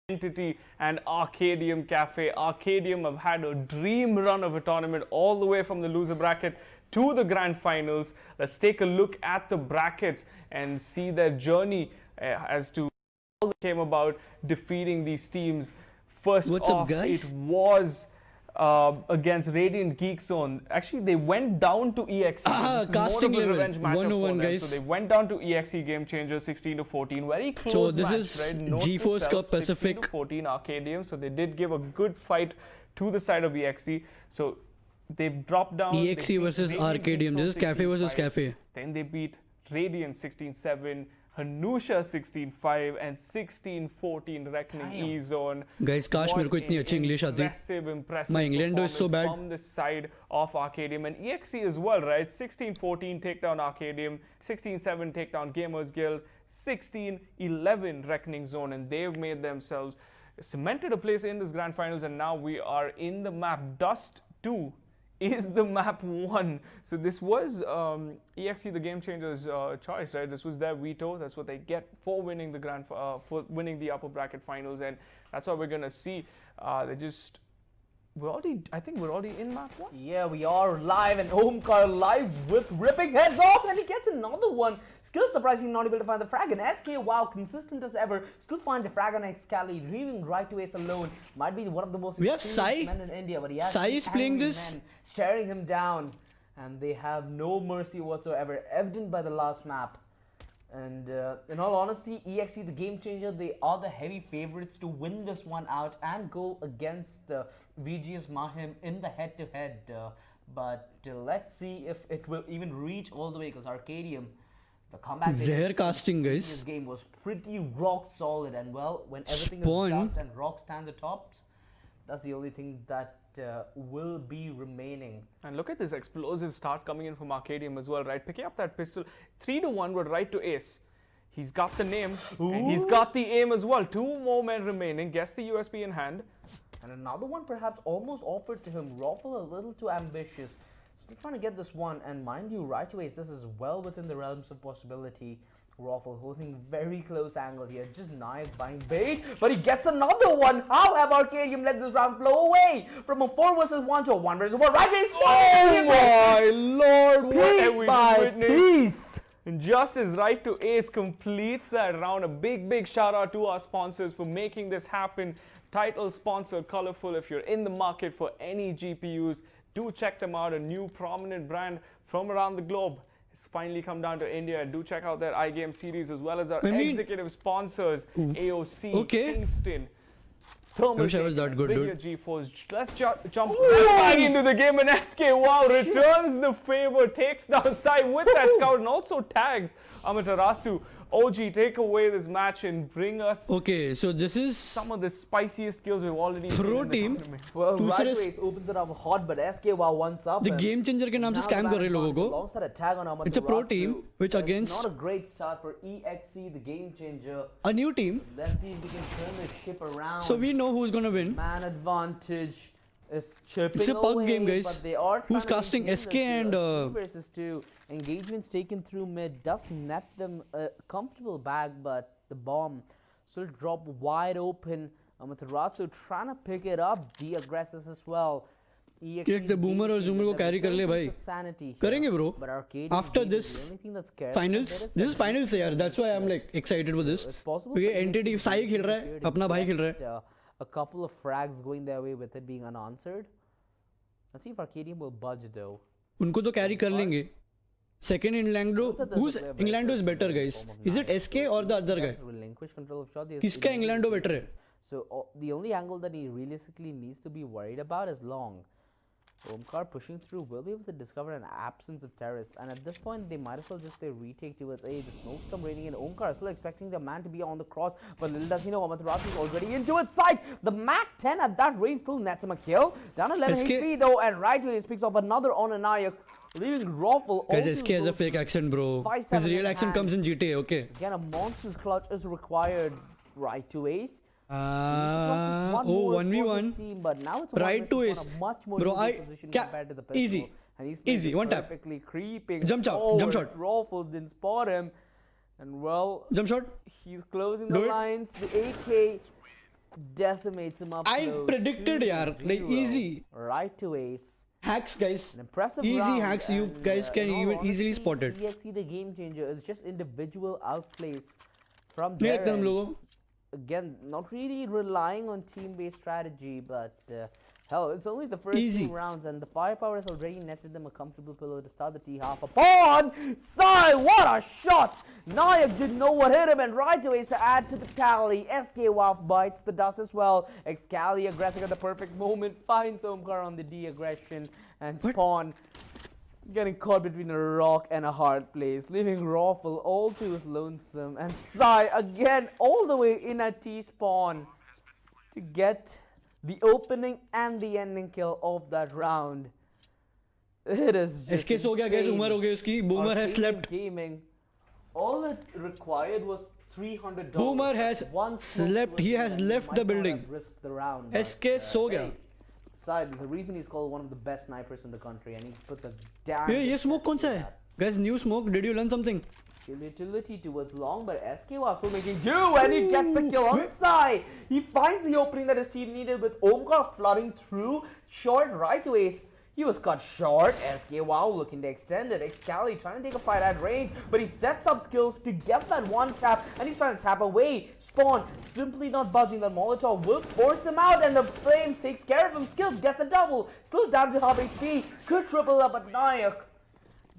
Entity and Arcadium Cafe. Arcadium have had a dream run of a tournament all the way from the loser bracket to the grand finals. Let's take a look at the brackets and see their journey as to how they came about defeating these teams. First What's off, up, guys? it was against Radiant Geek Zone. Actually, they went down to EXE. This is casting more of a level. revenge matchup 101, for them. guys. So they went down to EXE Game Changer 16-14. Very close So this match, is right? Note to GeForce self, Cup Pacific. 16-14 Arcadium. So they did give a good fight to the side of EXE. So they dropped down. EXE versus Arcadium. This is Cafe versus Cafe. Then they beat Radiant 16-7. Hanusha 16-5 and 16-14 Reckoning E-Zone. Guys, काश मेरे को इतनी अच्छी English आती. Impressive My Englendo is so bad. from the side of Arcadium and EXE as well, right? 16-14 takedown Arcadium, 16-7 takedown Gamers Guild, 16-11 Reckoning Zone, and they've made themselves cemented a place in this grand finals. And now we are in the map. Dust 2 is the map 1. So this was EXE the Game Changers choice, right? This was their veto. That's what they get for winning the for winning the upper bracket finals, and that's what we're gonna see. I think we're already in map 1. Yeah, we are live, and Omkar live with ripping heads off, and he gets another one. Still surprisingly not able to find the frag, and SK, wow, consistent as ever, still finds a frag on Excali, reaving right to ace alone. Might be one of the most experienced men in India, but he has Sai is playing this, staring him down, and they have no mercy whatsoever, evident by the last map. And in all honesty, EXE, the Game Changer, they are the heavy favorites to win this one out and go against VGS Mahim in the head-to-head. But let's see if it will even reach all the way, because Arcadium, the comeback casting, guys. This game was pretty rock solid, and well, when everything Spawn. is dust and rock stands atop, that's the only thing that will be remaining. And look at this explosive start coming in from Arcadium as well, right? Picking up that pistol, 3-1 with right to ace. He's got the name, and he's got the aim as well. 2 more men remaining. Guess the USP in hand. And another one perhaps almost offered to him. Raffle a little too ambitious. Still trying to get this one, and mind you, right to ace, this is well within the realms of possibility. Raffle holding very close angle here, just nice buying bait, but he gets another one. How have Arcadium let this round flow away from a 4 versus 1 to a 1 versus 1? Right ace! Oh my lord! What have we witnessed? Peace! And just as right to ace completes that round, a big shout out to our sponsors for making this happen. Title sponsor Colorful. If you're in the market for any GPUs, do check them out. A new prominent brand from around the globe. It's finally come down to India, and do check out their iGame series as well as our executive sponsors, AOC, Kingston, I wish I was that good, Video dude. GeForce. Let's jump back into the game, and SK, wow, returns the favor, takes down Sai with that scout, and also tags Amaterasu. OG, take away this match and bring us so this is some of the spiciest kills we've already seen pro in the team. tournament. Well, right ace opens it up hot, but SK wow once up. The Game Changer के नाम से scam कर रहे लोगों को. Alongside a tag on It's a pro Amaterasu, team which against it's not a great start for EXE, the Game Changer. a new team. Let's see if we can turn the ship around. So we know who's gonna win. Man advantage is chipping It's a pug away, game, guys. but they are Who's trying to casting maintain SK this and 2 versus 2. Engagements taken through mid does net them a comfortable bag, but the bomb still drop wide open. Amaterasu trying to pick it up, de-aggressive as well. एक the boomer और zoomer को carry कर ले भाई. करेंगे bro. After this finals, this is finals यार. That's why I'm like excited for this. क्योंकि entity Sai खेल रहा है, अपना भाई खेल रहा है. A couple of frags going their way with it being unanswered. Let's see if Arcadium will budge though. उनको तो carry कर लेंगे. Second Englando, who's Englando is better, guys? Is it SK or the other guy? Relinquish control of shot. किसका Englando better है? So the only angle that he realistically needs to be worried about is long. Omkar pushing through will be able to discover an absence of terrorists, and at this point they might as well just retake towards A. The smokes come raining in. Omkar is still expecting the man to be on the cross, but little does he know Amaterasu is already into its sight. The Mac 10 at that range still nets him a kill. Down 11 HP though, and right away he speaks of another on Anayak, leaving Raffle. Guys, SK has a fake accent, bro. His real accent comes in GTA, okay? Again, a monstrous clutch is required. Right to ace. 1v1. Team, but now it's right to ace. Much more Bro, compared to the pistol. easy. And he's Easy, one tap. perfectly creeping. Jump shot, jump shot. Raffle didn't spot him. And well, Jump shot. he's closing Do the it. lines. The AK decimates him up. I close, predicted, 2-0, yaar, like easy. Right to ace. Hacks, guys. An impressive Easy round, hacks, you and, guys can in all even easily honesty, spot it. EXE the game changer is just individual outplays from नहीं their लगता हम end. लोगों को. Again, not really relying on team-based strategy, but hell, it's only the first Easy. 2 rounds, and the firepower has already netted them a comfortable pillow to start the T-half. Upon Sai, what a shot! Nayak didn't know what hit him, and right away to add to the tally. SK Waf bites the dust as well. Excali aggressing at the perfect moment, finds Omkar on the D aggression, and Spawn getting caught between a rock and a hard place, leaving Raffle all to his lonesome, and Sai again all the way in at T-spawn to get the opening and the ending kill of that round. It is just SK सो गया guys, insane. उम्र हो गई उसकी. Boomer has Arcadian slept. Gaming, all it required was $300. Boomer has One slept. He has left the building. risked the round, but, SK सो गया. hey, Sai, there's a reason he's called one of the best snipers in the country, and he puts a damn. ये good smoke test कौन सा to है? that. Guys, new smoke. Did you learn something? Utility towards long, but SK was still making do, and he gets the kill on Sai. He finds the opening that his team needed with Omkar flooding through. Short right to ace. He was cut short. SK Wow looking to extend it. Excali trying to take a fight at range, but he sets up skills to get that one tap, and he's trying to tap away. Spawn simply not budging. That Molotov will force him out, and the Flames takes care of him. Skills gets a double. Still down to half HP. Could triple up at Nayak.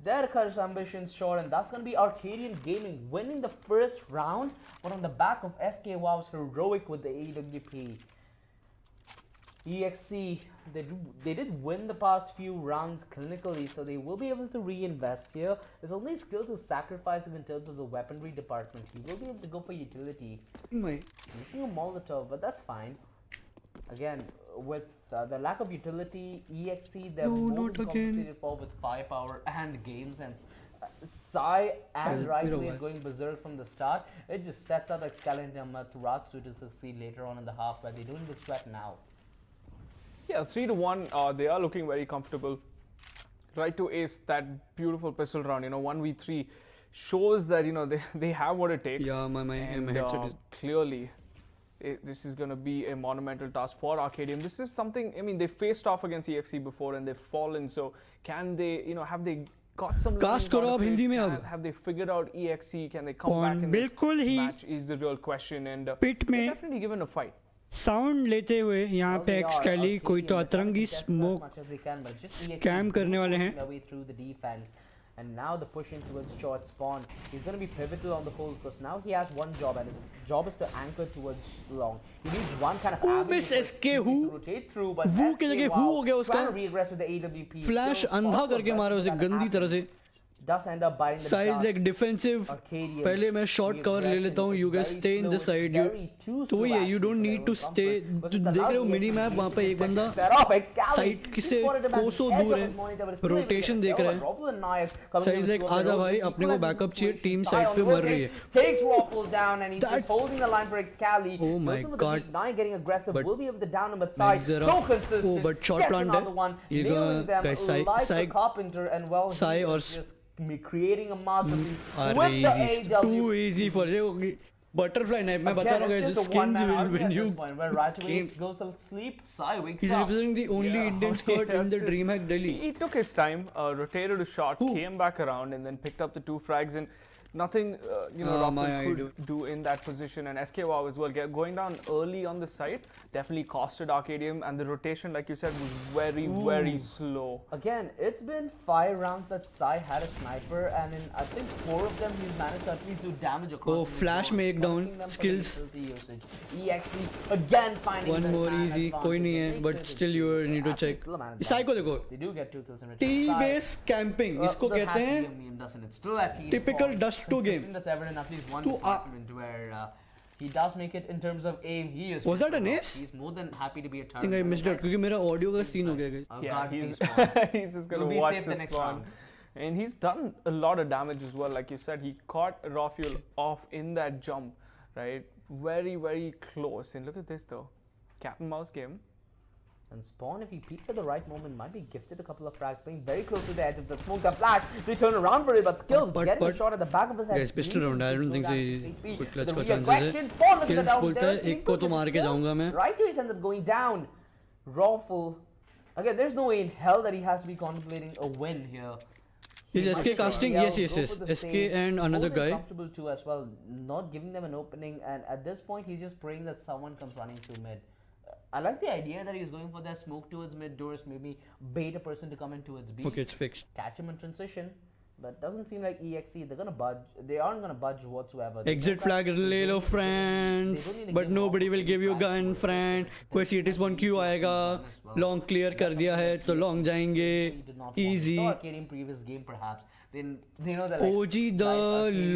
There cut his ambitions short, and that's going to be Arcadian Gaming winning the first round, but on the back of SK Wow's heroic with the AWP. EXE, they did win the past few rounds clinically, so they will be able to reinvest here. There's only skills to sacrifice in terms of the weaponry department. He will be able to go for utility. Missing a Molotov, but that's fine. Again, with the lack of utility, EXE, they're more than compensated for with firepower and game sense. Sai and Rightway is going berserk from the start. It just sets up Excalibur and Turatsu to succeed later on in the half, but they don't even sweat now. Yeah, 3-1. They are looking very comfortable. Right to ace, that beautiful pistol round. 1v3 shows that they have what it takes. Yeah, my headset is clearly. This is going to be a monumental task for Arcadium. This is something, they faced off against EXE before and they've fallen. So can they, have they got some Cast करो आप हिंदी में अब. Have they figured out EXE? Can they come back in this match is the real question. And पिट में definitely given a fight. Sound लेते हुए यहाँ पे एक्सकैली कोई तो अतरंगी स्मोक स्कैम करने वाले हैं. And now the push in towards short spawn. He's going to be pivotal on the whole because now he has one job, and his job is to anchor towards long. He needs one kind of avenue SK to rotate through, but Woo के जगह who हो गया उसका? trying to regress with the AWP. Flash अंधा करके मारा उसे गंदी तरह से. Does end up biting the Size dust. like defensive. पहले मैं short cover ले लेता हूँ. You guys stay in this side. तो वही है. You don't need to stay. तो देख रहे हो मिनी मैप वहाँ पे एक बंदा साइड से कोसों दूर है. रोटेशन देख रहा है. Size like आजा भाई अपने को बैकअप चाहिए. टीम साइड पे मर रही है. Takes Waffle down, and he's just holding the line for Excali. Oh my God. Nine getting aggressive. But Will be able to down him at side. Zera. So consistent. Oh, but short Gets plant another है. one. You're Nailing them guys, like Sai a carpenter, and well, Sai he or is just creating a masterpiece are with the easy. AW. Too easy for you. Butterfly knife. मैं बता रहा हूँ guys, skins will win you games. Goes to sleep. Sai wakes He's up. representing the only Indian squad in the DreamHack Delhi. He took his time, rotated a shot, came back around, and then picked up the 2 frags. And nothing, Raffle could do in that position. And SK Wow as well, going down early on the site definitely costed Arcadium. And the rotation, like you said, was very, very slow. Again, it's been 5 rounds that Sai had a sniper, and in I think 4 of them he's managed to at least do damage across. Oh, flash make down skills. EXE again finding One more easy. कोई नहीं है, but still you need to check. Sai को देखो. They do get 2 kills in return. T-base camping. इसको कहते हैं typical Dust 2 game. That's evident at least one department where he does make it in terms of aim. He is. Was that an ace? He's more than happy to be a I think I missed out क्योंकि मेरा audio का scene हो गया guys. Yeah, he's just gonna watch the spawn. And he's done a lot of damage as well. Like you said, he caught Rafuel off in that jump, right? Very, very close. And look at this though. Cat and mouse game. And Spawn, if he peeks at the right moment, might be gifted a couple of frags, playing very close to the edge of the smoke. The flash, they turn around for it, but Skills getting a shot at the back of his head. Guys, pistol round. I don't think so quick clutch का chances है. Spawn looking Kills down बोलता there. है एक को तो मार के जाऊंगा मैं. Right to his ends up going down. Rawful. Again, there's no way in hell that he has to be contemplating a win here. Is SK casting? Yes. SK and another guy. Comfortable too as well, not giving them an opening, and at this point he's just praying that someone comes running through mid. I like the idea that he's going for that smoke towards mid doors, maybe bait a person to come in towards B. Okay, it's fixed. Catch him in transition, but doesn't seem like EXE, they're gonna budge. They aren't gonna budge whatsoever. Exit flag ले लो friends, but nobody will give you gun friend. कोई CT spawn क्यों आएगा? Long clear कर दिया है तो long जाएंगे. Easy. In previous game perhaps. Then they know that OG the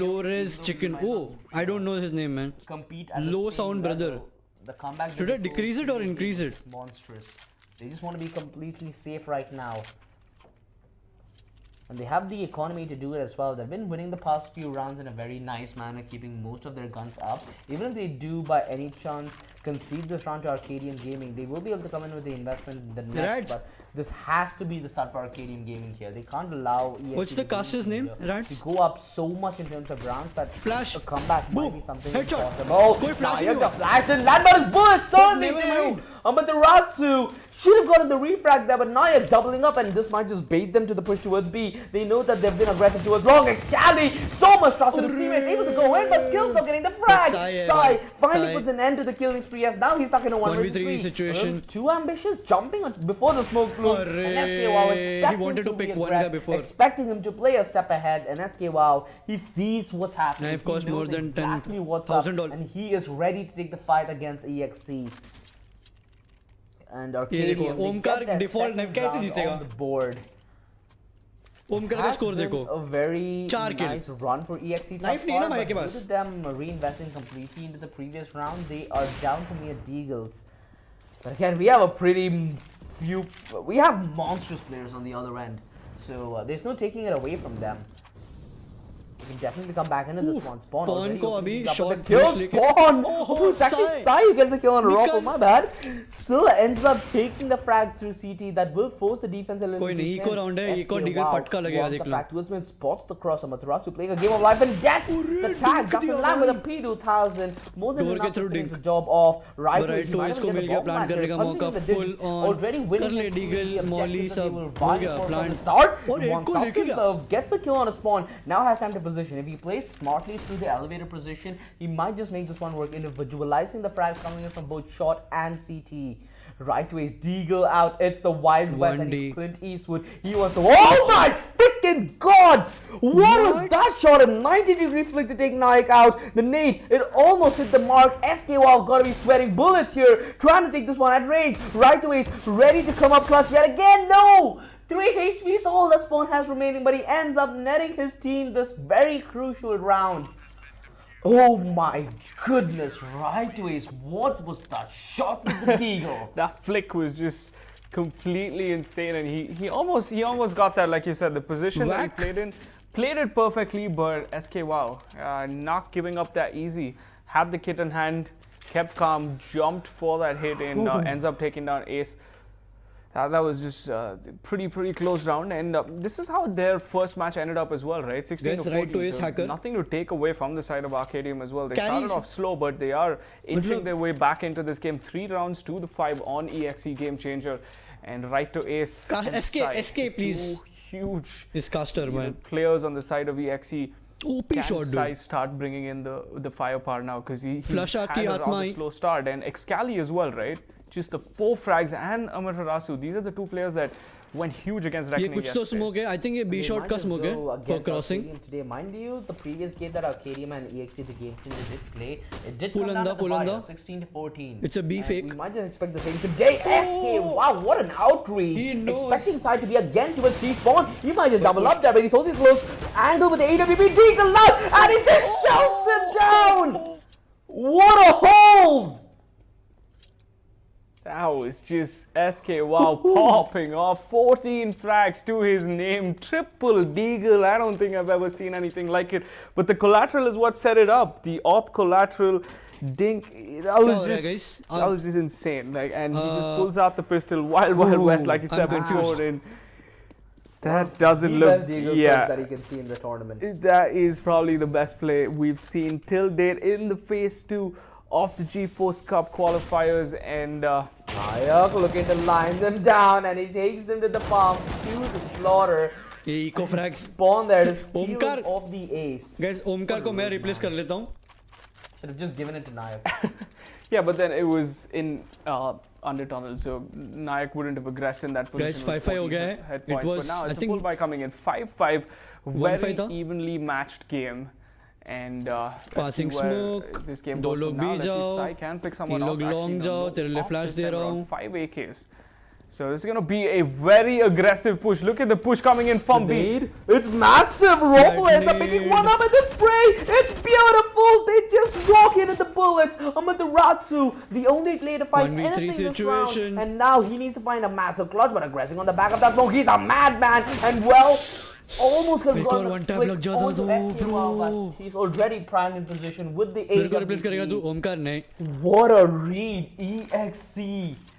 low res chicken. Oh, I don't know his name, man. Compete at Low the same sound level. brother. The comeback Should I decrease it or increase it? Monstrous. They just want to be completely safe right now. And they have the economy to do it as well. They've been winning the past few rounds in a very nice manner, keeping most of their guns up. Even if they do by any chance concede this round to Arcadium Gaming, they will be able to come in with the investment in the next. Rats. But this has to be the start for Arcadium Gaming here. They can't allow EXE What's the caster's name? Rats? to go up so much in terms of rounds that Flash. a comeback might Boom. be something Headshot. impossible. Koi flash Now, nahi the hua. flash didn't land, but his bullets certainly Never do. mind. But the Ratsu should have gotten the refrag there, but Nayak doubling up, and this might just bait them to the push towards B. They know that they've been aggressive towards long. Excali, so much trust in his teammates, able to go in, but Skills not getting the frag. Sai finally puts an end to the killing spree as now he's stuck in a 1v3 situation. Too ambitious, jumping before the smoke blew. And SK Wow He wanted to pick one guy before. Expecting him to play a step ahead, and SK Wow, he sees what's happening. Knife cost more than exactly what's up, $10,000. and he is ready to take the fight against EXE. And ये Arcadium, देखो, they Omkar get their default second knife कैसे round जीतेगा? on the board. Omkar का Has score been देखो. a very 4 kill. nice run for EXE thus Knife नहीं है ना far, भाई but के due pass. to them reinvesting completely into the previous round, they are down to mere Deagles. But again, we have a pretty we have monstrous players on the other end, so there's no taking it away from them. We can definitely come back into this one. Spawn already को opening अभी up with shot the kill. push लेके- Spawn! Oh, Oh, it's actually Sai. Sai who gets the kill on Raw, निकल. my bad. Still ends up taking the frag through CT. That will force the defense a little कोई bit. नहीं, eco round है, eco digger पटका लगेगा, Wants देख the low. frag towards mid, spots the cross. Amaterasu playing a game of life and death. The tag doesn't land with a P2000. More than Door enough के to through finish dink. the job off. Right But right to इसको मिल गया plant करने का मौका full on. Already winning कर ले his Deagle, three Molly objectives that they सब were हो vying गया for from plant. the start. और एक One को लेके Southern गया. serve, gets the kill on a spawn. Now has time to position. If he plays smartly through the elevator position, he might just make this one work, individualizing the frags coming in from both short and CT. Right ways, Deagle out. It's the Wild West and 1D. it's Clint Eastwood. He wants to. Oh my freaking god! What was that shot? A 90-degree flick to take Nayak out. The nade, it almost hit the mark. SK Wow gotta be sweating bullets here, trying to take this one at range. Right ways, ready to come up clutch yet again. No! 3 HPs all that Spawn has remaining, but he ends up netting his team this very crucial round. Oh my goodness, right ways, what was that shot with the Deagle? That flick was just completely insane, and he almost got that, like you said, the position that he played it perfectly, but SK Wow not giving up that easy. Had the kit in hand, kept calm, jumped for that hit, and ends up taking down Ace. That was just pretty close round, and this is how their first match ended up as well, right? 16 Guys, to right 14, to Ace so hacker. nothing to take away from the side of Arcadium as well. They Carries. started off slow, but they are inching their way back into this game. 3 rounds to the 5 on EXE Game Changer, and right to Ace. SK please. Two huge Is caster man. players on the side of EXE. OP Can shot Sai dude. start bringing in the firepower now, because he Flush had आके a हाथ में rather I. slow start, and Excali as well, right? Just the 4 frags and Amaterasu. These are the 2 players that went huge against ये Reckoning कुछ तो yesterday. smoke है. I think ये B shot का smoke है for crossing. Today, mind you, the previous game that Arcadium and EXE, the game changer, did play, it did Full come down under, to the full wire, under. 16 to 14. It's a B And fake. We might just expect the same today. SK, wow, what an outreach! He knows. Expecting side to be again towards G-Spawn. He might just double up there, but he's holding close. Angle with the AWP, Deagle out, and he just shoves him down! What a hold! That was just SK Wow popping off. 14 frags to his name. Triple Deagle. I don't think I've ever seen anything like it. But the collateral is what set it up. The AWP collateral Dink. That was हो रहा है, just guys? that was just insane. Like, and he just pulls out the pistol. Wild West, like you I'm said confused. before. And that doesn't the look. best Deagle clips Yeah. that you can see in the tournament. That is probably the best play we've seen till date in the phase 2 of the GeForce Cup qualifiers. And Nayak looking to line them down, and he takes them to the farm to the slaughter. ये eco frags Spawn there to steal Omkar. off the ace. Guys Omkar को मैं replace कर लेता हूँ Should have just given it to Nayak. yeah, but then it was in under tunnel, so Nayak wouldn't have aggressed in that position. Guys, with 5-5 हो 14 गया है. head It points, was, but now I it's a think, full buy coming in 5-5, 1-5 very था. evenly matched game. And let's Passing see where smoke, this game दो goes लोग from now. भी Let's see if जाओ, Sai can pick someone तीन up. लोग Actually, long no, जाओ, no, तेरे लिए off flash this they time रहा around, हूँ. 5 AKs. So this is gonna be a very aggressive push. Look at the push coming in from B. It's massive. Robo ends up picking one up at the spray. It's beautiful. They just walk in at the bullets. Amaterasu, the only player to fight 1v3 anything this situation. round. And now he needs to find a massive clutch, but aggressing on the back of that smoke. He's a madman. And well, almost could have एक gone और the one tap flick लग जाता onto तो, SKY, but he's already primed in position with the मेरे को replace करेगा तू AWP. Omkar नहीं What a read, EXC.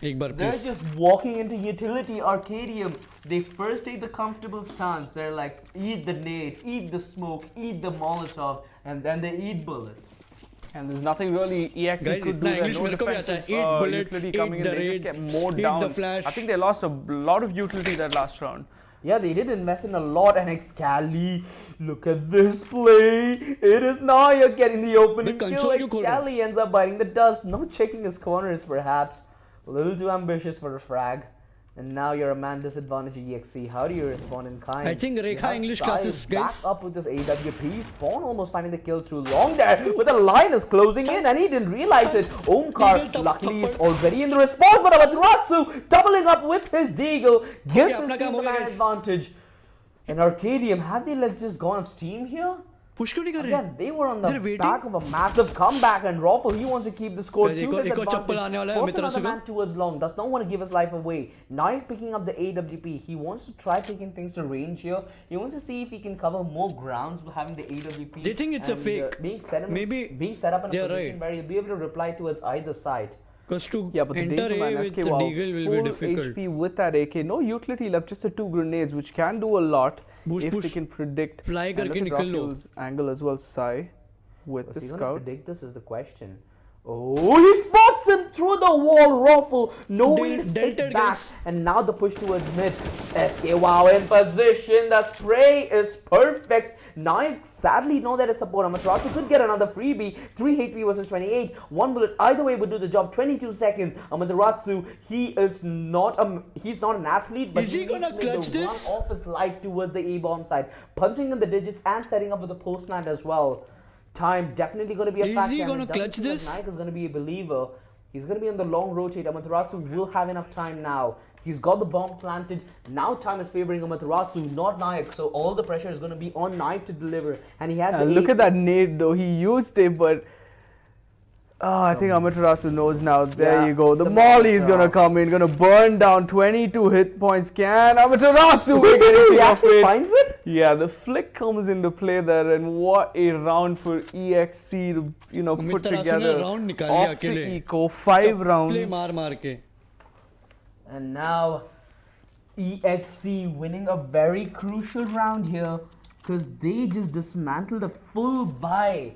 एक बार They're please just walking into utility Arcadium. They first take the comfortable stance. They're like, eat the nade, eat the smoke, eat the Molotov, and then they eat bullets. And there's nothing really EXE Guys, could do इतना there. English No मेरे को भी आता है. defensive, Eat bullets, utility eat coming in. the They raid, just get mowed eat down. the flash. I think they lost a lot of utility that last round. Yeah, they did invest in a lot, and Excali, look at this play. It is Naya getting the opening The kill. console क्यों खोल रहा है? Excali ends up biting the dust, not checking his corners perhaps. A little too ambitious for a frag. And now you're a man disadvantaged EXE. How do you respond in kind? I think Rekha You have English Sai classes, back guys. up with this AWP. Spawn almost finding the kill too long there. But the line is closing in and he didn't realize it. Omkar luckily is already in the response. But Amaterasu doubling up with his Deagle gives his अपना team काम the हो गया, man guys. advantage. And Arcadium, have they just gone off steam here? Push क्यों नहीं कर Again, रहे they were on They're the waiting. back of a massive comeback, and Raffle, he wants to keep the score Guys, to एक और- his एक और चप्पल आने वाला है advantage. Force Amiterasu another को. man towards long, does not want to give his life away. Naik picking up the AWP. He wants to try taking things to range here. He wants to see if he can cover more grounds with having the AWP. They think it's a and, fake. Maybe being set up in a they're position right. where you'll be able to reply towards either side. because to Yeah, but the enter danger A man, with SK, the wow, Deagle will be full difficult HP with that AK. No utility left, just the 2 grenades, which can do a lot Boost, if they boost. can predict. Fly And करके look at निकल लो. Rafael's angle as well, Sai, with Was the he going to scout. predict this is the question. Oh, he spots him through the wall, Raffle. No way to take Dented, back. guys. And now the push towards mid. SK, wow, in position. The spray is perfect. Naik sadly know that it's support. Amaterasu could get another freebie. 3 HP versus 28. 1 bullet either way would do the job. 22 seconds. Amaterasu, he's not an athlete, but Is he needs gonna to make clutch the this? run of his life towards the A-bomb side. Punching in the digits and setting up with the post plant as well. Time definitely going to be a Is factor. he and gonna it doesn't clutch seem like this? Naik is going to be a believer. He's going to be on the long rotate. Amaterasu will have enough time now. He's got the bomb planted. Now time is favoring Amaterasu, not Naik. So all the pressure is going to be on Naik to deliver. And he has the Look A- at that nade though, he used it, but I think Amaterasu knows now. There Yeah, you go. The the Molly is gonna Molotov. come in, gonna burn down 22 hit points. Can Amaterasu make anything He of actually it? finds it. Yeah, the flick comes into play there, and what a round for EXC to put Amiterasu ने together. round निकाल लिया Off the अकेले. eco, 5 play rounds. मार मार के And now EXC winning a very crucial round here because they just dismantled a full buy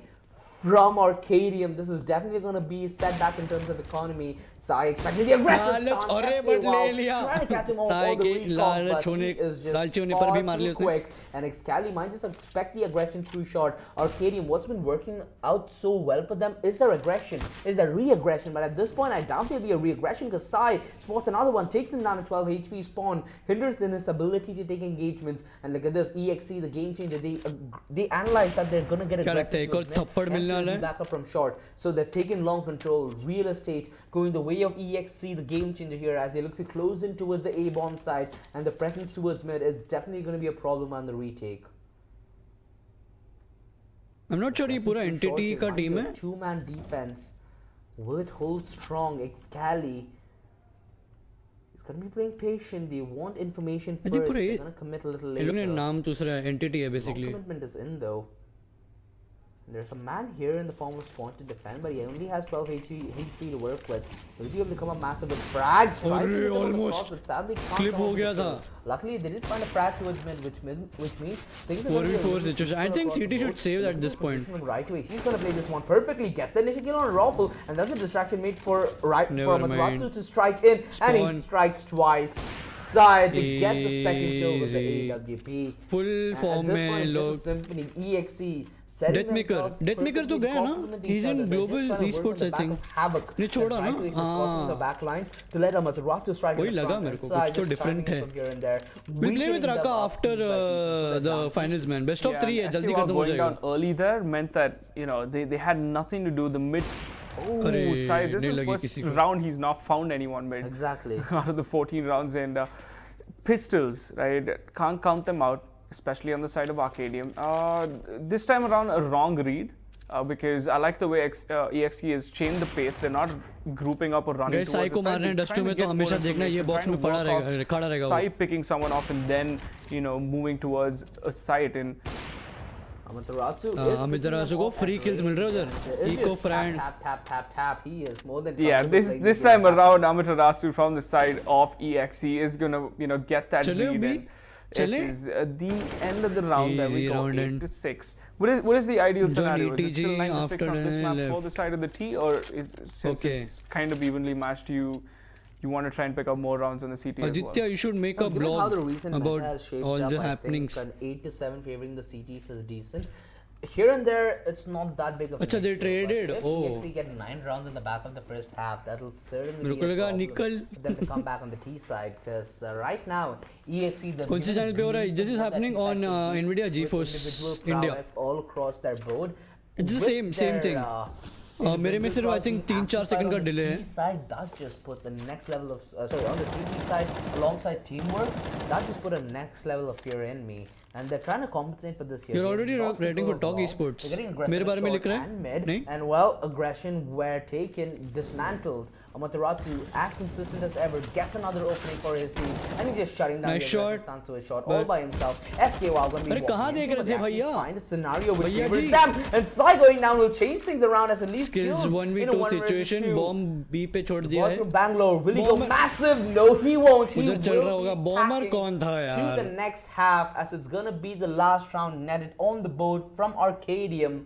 from Arcadium. This is definitely going to be a setback in terms of economy. Sai expecting the aggressive लालच stance. अरे SK, but wow, ले लिया trying to catch him off Sai all the के recon, लालच but he होने is just लालची होने पर far भी मार लिया too उसने quick. And Excali might just expect the aggression through shot. Arcadium, what's been working out so well for them is their aggression, is their re-aggression. But at this point, I doubt there'll be a re-aggression because Sai spots another one, takes him down to 12 HP spawn, hinders in his ability to take engagements. And look at this, EXC, the game changer, they analyze that they're going to get क्या लगता aggressive. है एक और towards mid, थप्पड़ and मिलने they'll वाला be है back up from short. So they've taken long control, real estate, going the way of EXC, the game changer here, as they look to close in towards the A-bomb side, and the presence towards mid is definitely going to be a problem on the retake. I'm not sure ये पूरा entity का team है 2-man defense. Will it hold strong? Excali is going to be playing patient. They want information I first. think पूरा They're ये going to commit a little ये लोग ने later. नाम दूसरा entity है No basically commitment is in though. There's a man here in the form of Spawn to defend, but he only has 12 HP to work with. Will be able to come up massive with frags. Almost. But sadly can't Clip come ho up gaya with the tha. kill. Luckily, they did find a frag towards mid, which means things are 4v4 situation. I think CT should save at this point. Right away, he's gonna play this one perfectly. Gets the initial kill on Raffle, and that's a distraction made for Matarazzo to strike in, and he strikes twice. Side to get the second kill with the AWP. Full form में लोग. Symphony EXE. Deathmaker तो गया ना? He's in global esports I think. नहीं छोड़ा ना? हाँ. To let Matarazzo strike. वही लगा मेरे को कुछ तो different है. We'll play with Raka after the finals man. Best of 3 है जल्दी खत्म हो जाएगा. Going down early there meant that they had nothing to do. The mid. Oh, Sai, this is the first round he's not found anyone mid. Exactly. Out of the 14 rounds, and pistols, right? Can't count them out, especially on the side of Arcadium. This time around, a wrong read. Because I like the way EXE has chained the pace. They're not grouping up or running towards the side. Sai को मारने dust में तो हमेशा देखना ये box में पड़ा रहेगा, खड़ा रहेगा. Sai picking someone off and then moving towards a site and. Amaterasu को free kills मिल रहे उधर. Eco friend. Tap. He is more than. Yeah, this time around, Amaterasu from the side of EXE is gonna get that lead. This is the end of the round. There we go, 8-6. What is the ideal scenario? Is it still 9-6 on this map for the side of the T, or since it's kind of evenly matched, you want to try and pick up more rounds on the CT Aditya, as well? you should make a blog about all the happenings. An 8-7 favoring the CTs is decent. Here and there, it's not that big of a they traded. If we actually get 9 rounds in the back of the first half, that'll certainly be a problem for them to come back on the T side. Because right now, EXE, this is happening on NVIDIA GeForce India. All across their board. It's the same thing. मेरे में सिर्फ I think 3-4 second का delay है. Side that just puts a next level of sorry, on the CT side alongside teamwork, that just put a next level of fear in me, and they're trying to compensate for this here. You're already writing for Talk Esports. मेरे बारे में लिख रहे हैं? नहीं? And well, aggression were taken, dismantled. Amaterasu, as consistent as ever, gets another opening for his team, and he's just shutting down nice shot. Stance to a shot all by himself. SKY going to be find a scenario which favors them, and Sai going down will change things around as at least skills 1v2 situation. Bomb B पे छोड़ दिया है. From Bangalore, will he go massive? No, he won't. He will चल रहा होगा. Bomber कौन था यार? To the next half, as it's gonna be the last round netted on the board from Arcadium.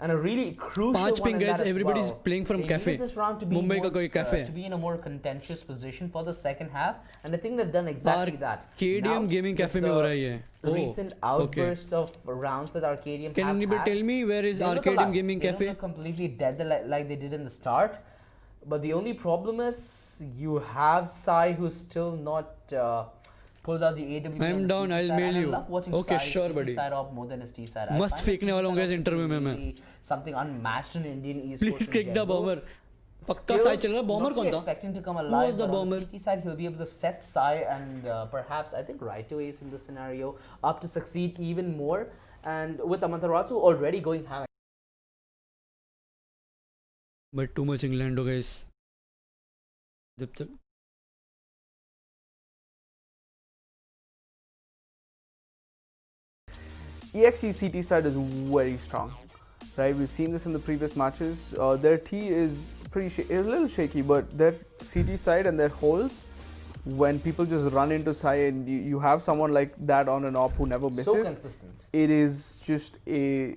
And a really crucial 5 ping guys, everybody's playing from cafe. Mumbai का कोई cafe. To be in a more contentious position for the second half, and I think they've done exactly that. Arcadium gaming cafe में हो रहा है ये. Recent outburst of rounds that Arcadium Can anybody tell me where is Arcadium gaming cafe? They're completely dead like they did in the start, but the only problem is you have Sai who's still not. Pulled out the AWP. I'm down. I'll mail you. Okay, sure, buddy. More than his T side. मस्त फेंकने वाला हूँ guys interview में मैं. Something unmatched in Indian esports. Please kick the bomber. पक्का Sai चल रहा है. Bomber कौन था? Expecting to come alive. Who was the bomber? T side he'll be able to set Sai and perhaps I think right away is in this scenario up to succeed even more. And with Amaterasu already going ham. But too much England, guys. जब तक EXE CT side is very strong, right? We've seen this in the previous matches. Their T is a little shaky, but their CT side and their holes, when people just run into Sai and you have someone like that on an op who never misses, so consistent. It is just a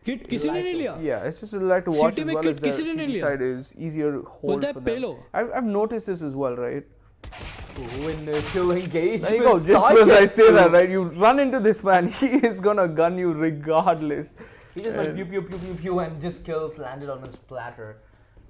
kit किसी ने नहीं लिया. Yeah, it's just a delight to watch CT as well as their किसी ने नहीं CT लिया. side is easier hold for them. I've noticed this as well, right? When the kill engagement. There you go. Just as I say that, right? You run into this man, he is gonna gun you regardless. He just like pew and just kills landed on his platter.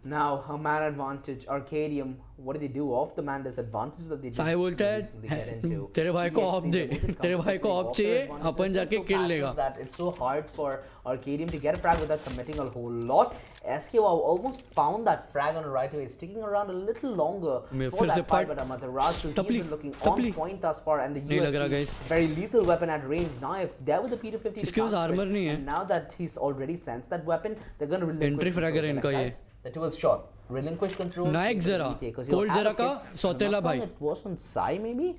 Now a man advantage, Arcadium. What do they do off the man disadvantage that they Sai बोलता है तेरे भाई को of दे, तेरे भाई को of चाहिए, अपन जाके kill लेगा. It's so hard for Arcadium to get a frag without committing a whole lot. SKY almost found that frag on the right away, sticking around a little longer for that fight, but Amaterasu, he's been looking on point thus far, and the USP, very lethal weapon at range. Now there with the P250 इसके पास armor नहीं है. And now that he's already sensed that weapon, they're going to relinquish entry fragger है इनका ये. The dual shot. Relinquish control. Naik Zera. Cold Zera का सौतेला भाई. It was on Sai maybe?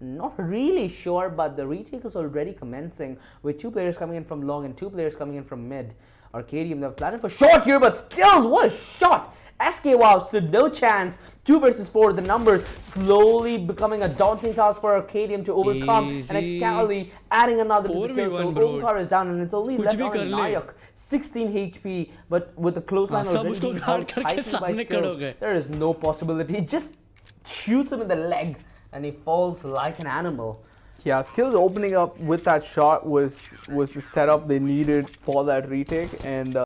Not really sure, but the retake is already commencing with 2 players coming in from long and 2 players coming in from mid. Arcadium, they've planned for short here, but skills, what a shot! SK Wow stood no chance. 2 versus 4, the numbers slowly becoming a daunting task for Arcadium to overcome. Easy. And Excali adding another to the kill. 4v1, So bro. Omkar is down and it's only कुछ left भी on कर ले। Nayak. 16 HP, but with the clothesline सब already उसको being guard held करके tightly by सामने खड़े हो skills, गए। there is no possibility. Just shoots him in the leg and he falls like an animal. Yeah, skills opening up with that shot was the setup they needed for that retake, and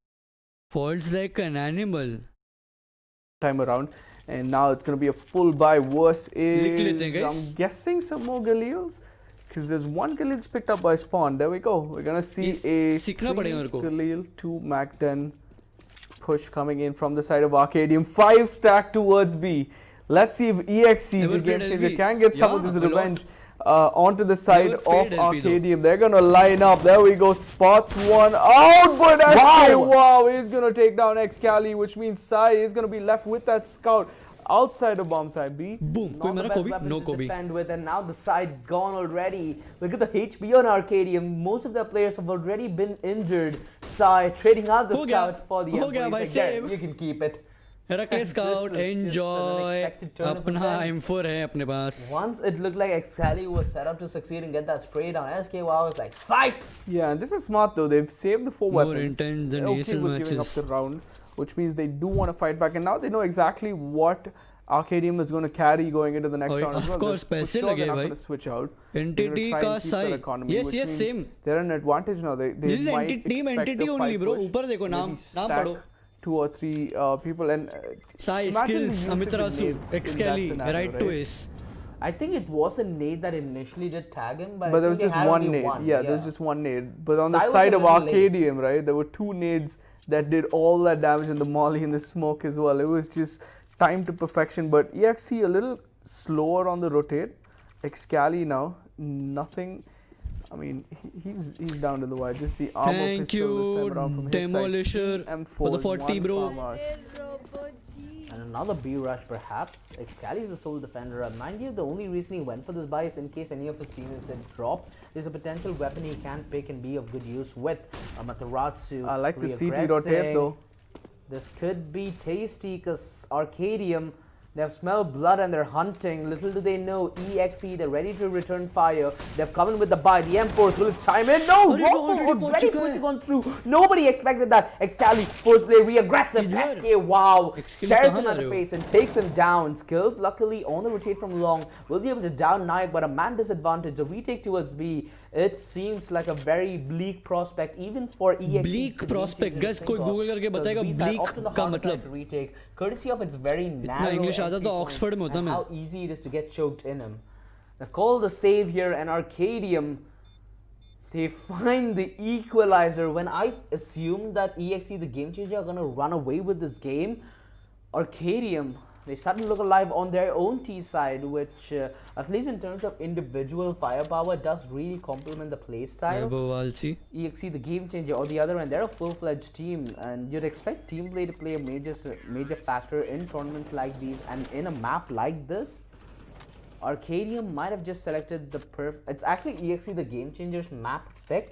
Falls like an animal. time around. And now it's going to be a full buy. Worse लेते हैं, is, guys. I'm guessing some more Galils, because there's one Galil's picked up by Spawn. There we go. We're going to see a सीखना पड़ेगा मेरे को। Galil, 2 Mac 10 push coming in from the side of Arcadium. 5 stack towards B. Let's see if EXC, Never the game played changer, LB. can get some of Yeah, this a lot. revenge onto the side Never of played LB though. Arcadium. They're going to line up. There we go. Spots one out, but SK Wow is going to take down Excali, which means Sai is going to be left with that scout outside of bomb side B. Boom. Not कोई the मेरा best कोबी? weapon No to कोबी. defend with, and now the side gone already. Look at the HP on Arcadium. Most of the players have already been injured. Sai trading out the हो गया, scout for the हो गया employees. भाई, Again, save. you can keep it. Heracles Scout, This is just an enjoy. unexpected turn of अपना events. M4 है अपने पास. Once it looked like Excali was set up to succeed and get that spray down, SK Wow was like, psych! Yeah, and this is smart though. They've saved the 4 More weapons. intense than They're okay ASL with giving up matches. the round, which means they do want to fight back. And now they know exactly what Arcadium is going to carry going into the next Oh, round as of well. course, For पैसे sure, लगे they're not भाई. going to switch out. Entity They're का gonna try and keep Sai. their economy, Yes, which yes, means same. They're an advantage now. They This is might team expect entity a only, fight bro. push, ऊपर देखो नाम maybe नाम stack पढ़ो. 2 or 3 people, and Sai imagine the skills, use of Amit the Rasu, nades in that Excali, scenario, right to ace. I think it was a nade that initially did tag him, but, But I there was think just they had one only nade. one. Yeah, there was just one nade. But on the Sai was side a of little late. Arcadium, right, there were 2 nades that did all that damage in the molly and the smoke as well. It was just timed to perfection. But EXC a little slower on the rotate. Excali now, nothing. I mean, he's down to the wire. Just the armor Thank pistol this time you, around from his side. Demolisher, M4 for the is 40, one bro. from us. And another B rush perhaps. Excali is the sole defender. And mind you, the only reason he went for this buy is in case any of his teammates did drop. There's a potential weapon he can pick and be of good use with Mataratsu. I like the CT rotate reaggressing. though. This could be tasty because Arcadium, they've smelled blood and they're hunting. Little do they know, EXE, they're ready to return fire. They've come in with the buy. The M4 will chime in. No, अरे, Waffle already पहुंच already चुका है. pushing on through. Nobody expected that. Excali, force play, re-aggressive. इधर. SK, wow. Excali Stares कहाँ him जा at the रहे हो? face and takes him down. Skills, luckily, on the rotate from long, will be able to down Nayak, but a man disadvantage. The retake towards B, it seems like a very bleak prospect, even for EXE. Bleak to prospect. retake Guys, this कोई thing Google off. करके Because बताएगा B-side bleak often the का hardest side मतलब. to retake, courtesy of its very narrow English आता entry तो point Oxford में होता and मैं. how easy it is to get choked in him. They call the save here, and Arcadium, they find the equalizer. When I assumed that EXE, the game changer, are gonna run away with this game, Arcadium, they suddenly look alive on their own T side, which at least in terms of individual firepower does really complement the playstyle. Walsi. EXE, the game changer, or the other end, they're a full-fledged team, and you'd expect team play to play a major factor in tournaments like these, and in a map like this. Arcadium might have just selected the it's actually EXE, the game changer's map pick,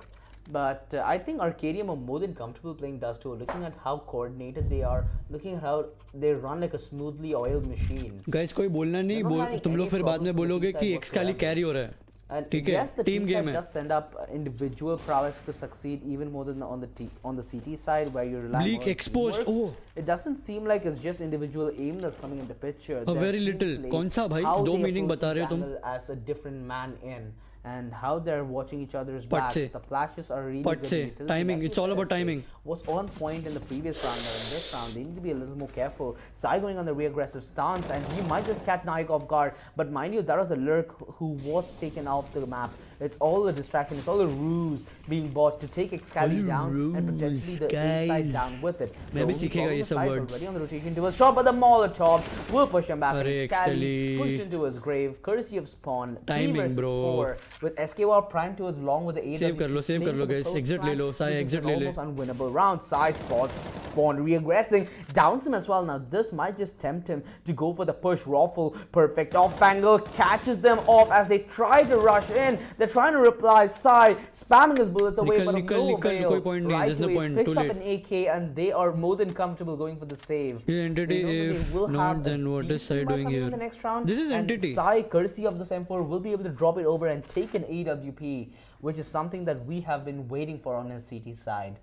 but I think Arcadium are more than comfortable playing Dust 2, looking at how coordinated they are, looking at how they run like a smoothly oiled machine. Guys, कोई बोलना नहीं. They're not having तुम लोग any फिर बाद में problems with the बोलोगे कि T-side Excali whatsoever. carry हो रहा है. And ठीक है, yes, the team T game side है. does send up individual prowess to succeed even more than on the CT side where you're relying Bleak on exposed. teamwork. Oh. It doesn't seem like it's just individual aim that's coming into picture. A very little. कौन सा भाई? How दो they meaning approach बता रहे हो this तुम? angle as a different man in, and how they're watching each other's Put backs. से. The flashes are really Put good. से. utility. Timing. Like It's you all said, about SK timing. was on point in the previous round, but in this round they need to be a little more careful. Sai going on the re-aggressive stance, and he might just catch Naik off guard. But mind you, that was the lurk who was taken off the map. It's all a distraction. It's all a ruse being bought to take Excali down and potentially the inside down with it. मैं भी सीखेगा ये सब words. Already on the rotation to a shot, but the Molotov will push him back. अरे Excali Excali. pushed into his grave, courtesy of Spawn. Timing, bro. 4 with SKY prime towards long with the AW. Save कर लो guys. Exit ले लो. Sai exit ले ले. Almost unwinnable round. Sai spots Spawn reaggressing, downs him as well. Now this might just tempt him to go for the push. Raffle, perfect off angle, catches them off as they try to rush in. They're trying to reply. Sai spamming his bullets away, but of no avail. कोई point नहीं. There's no point. Picks Too up late. an AK and they are more than comfortable going for the save. Yeah, entity. They know that If they will not, have a then what is Sai decent doing weapon in here? the next round, This is and entity. Sai, courtesy of this M4, will be able to drop it over and take an AWP, which is something that we have been waiting for on his CT side.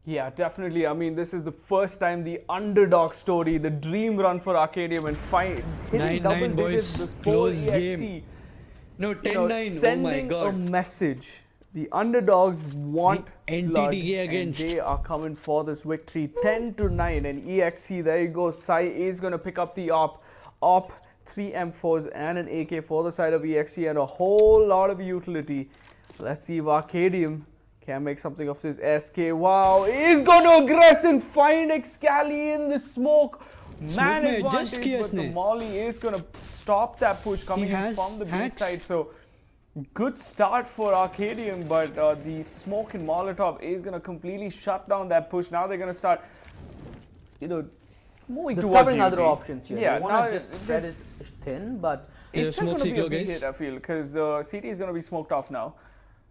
Yeah, definitely. I mean, this is the first time the underdog story, the dream run for Arcadium, and hitting double 9-9 digits boys, before close EXE. game. No, You know, 10-9. Oh my sending a god. message. The underdogs want The entity blood, against. and they are coming for this victory. 10-9, and EXE. There you go. Sai is going to pick up the op 3 M4s and an AK for the side of EXE, and a whole lot of utility. Let's see if Arcadium can make something of this. SK, wow, is going to aggress and find Excali in the smoke. Man में adjust advantage, किया but the इसने. Molly is going to stop that push coming in has from the B hacks. side. So good start for Arcadium, but the smoke and Molotov is going to completely shut down that push. Now they're going to start, moving Discovering towards other UP. options here. Yeah, They now want to just spread it this- thin, but It's smoke not going to be a sequel, big guys. hit, I feel, because the CT is going to be smoked off now.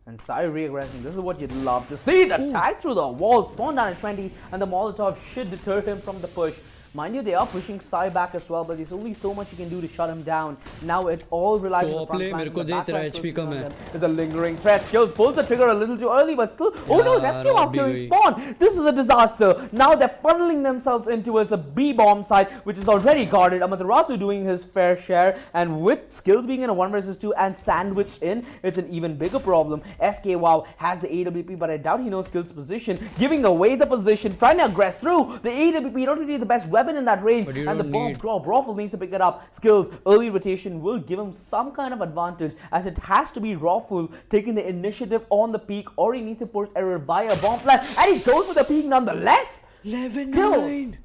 and Sai reaggressing. This is what you'd love to see. The tag through the wall, Spawn down at 20, and the Molotov should deter him from the push. Mind you, they are pushing Sai back as well, but there's only so much you can do to shut him down. Now it all relies on the Top front lane, line. मेरे को दे, तेरा HP कम है. There's a lingering threat. Skills pulls the trigger a little too early, but still. Oh no, it's Yeah, SK Rob killing भी Spawn. This is a disaster. Now they're funneling themselves in towards the B bomb side, which is already guarded. Amaterasu doing his fair share, and with Skills being in a 1 versus 2 and sandwiched in, it's an even bigger problem. SK wow has the AWP, but I doubt he knows Skills' position, giving away the position, trying to aggress through. The AWP not really the best weapon in that range, But you and the don't bomb need- drop. Raffle needs to pick it up. Skills early rotation will give him some kind of advantage, as it has to be Raffle taking the initiative on the peak, or he needs to force error via bomb plant, and he goes for the peak nonetheless. 11-9.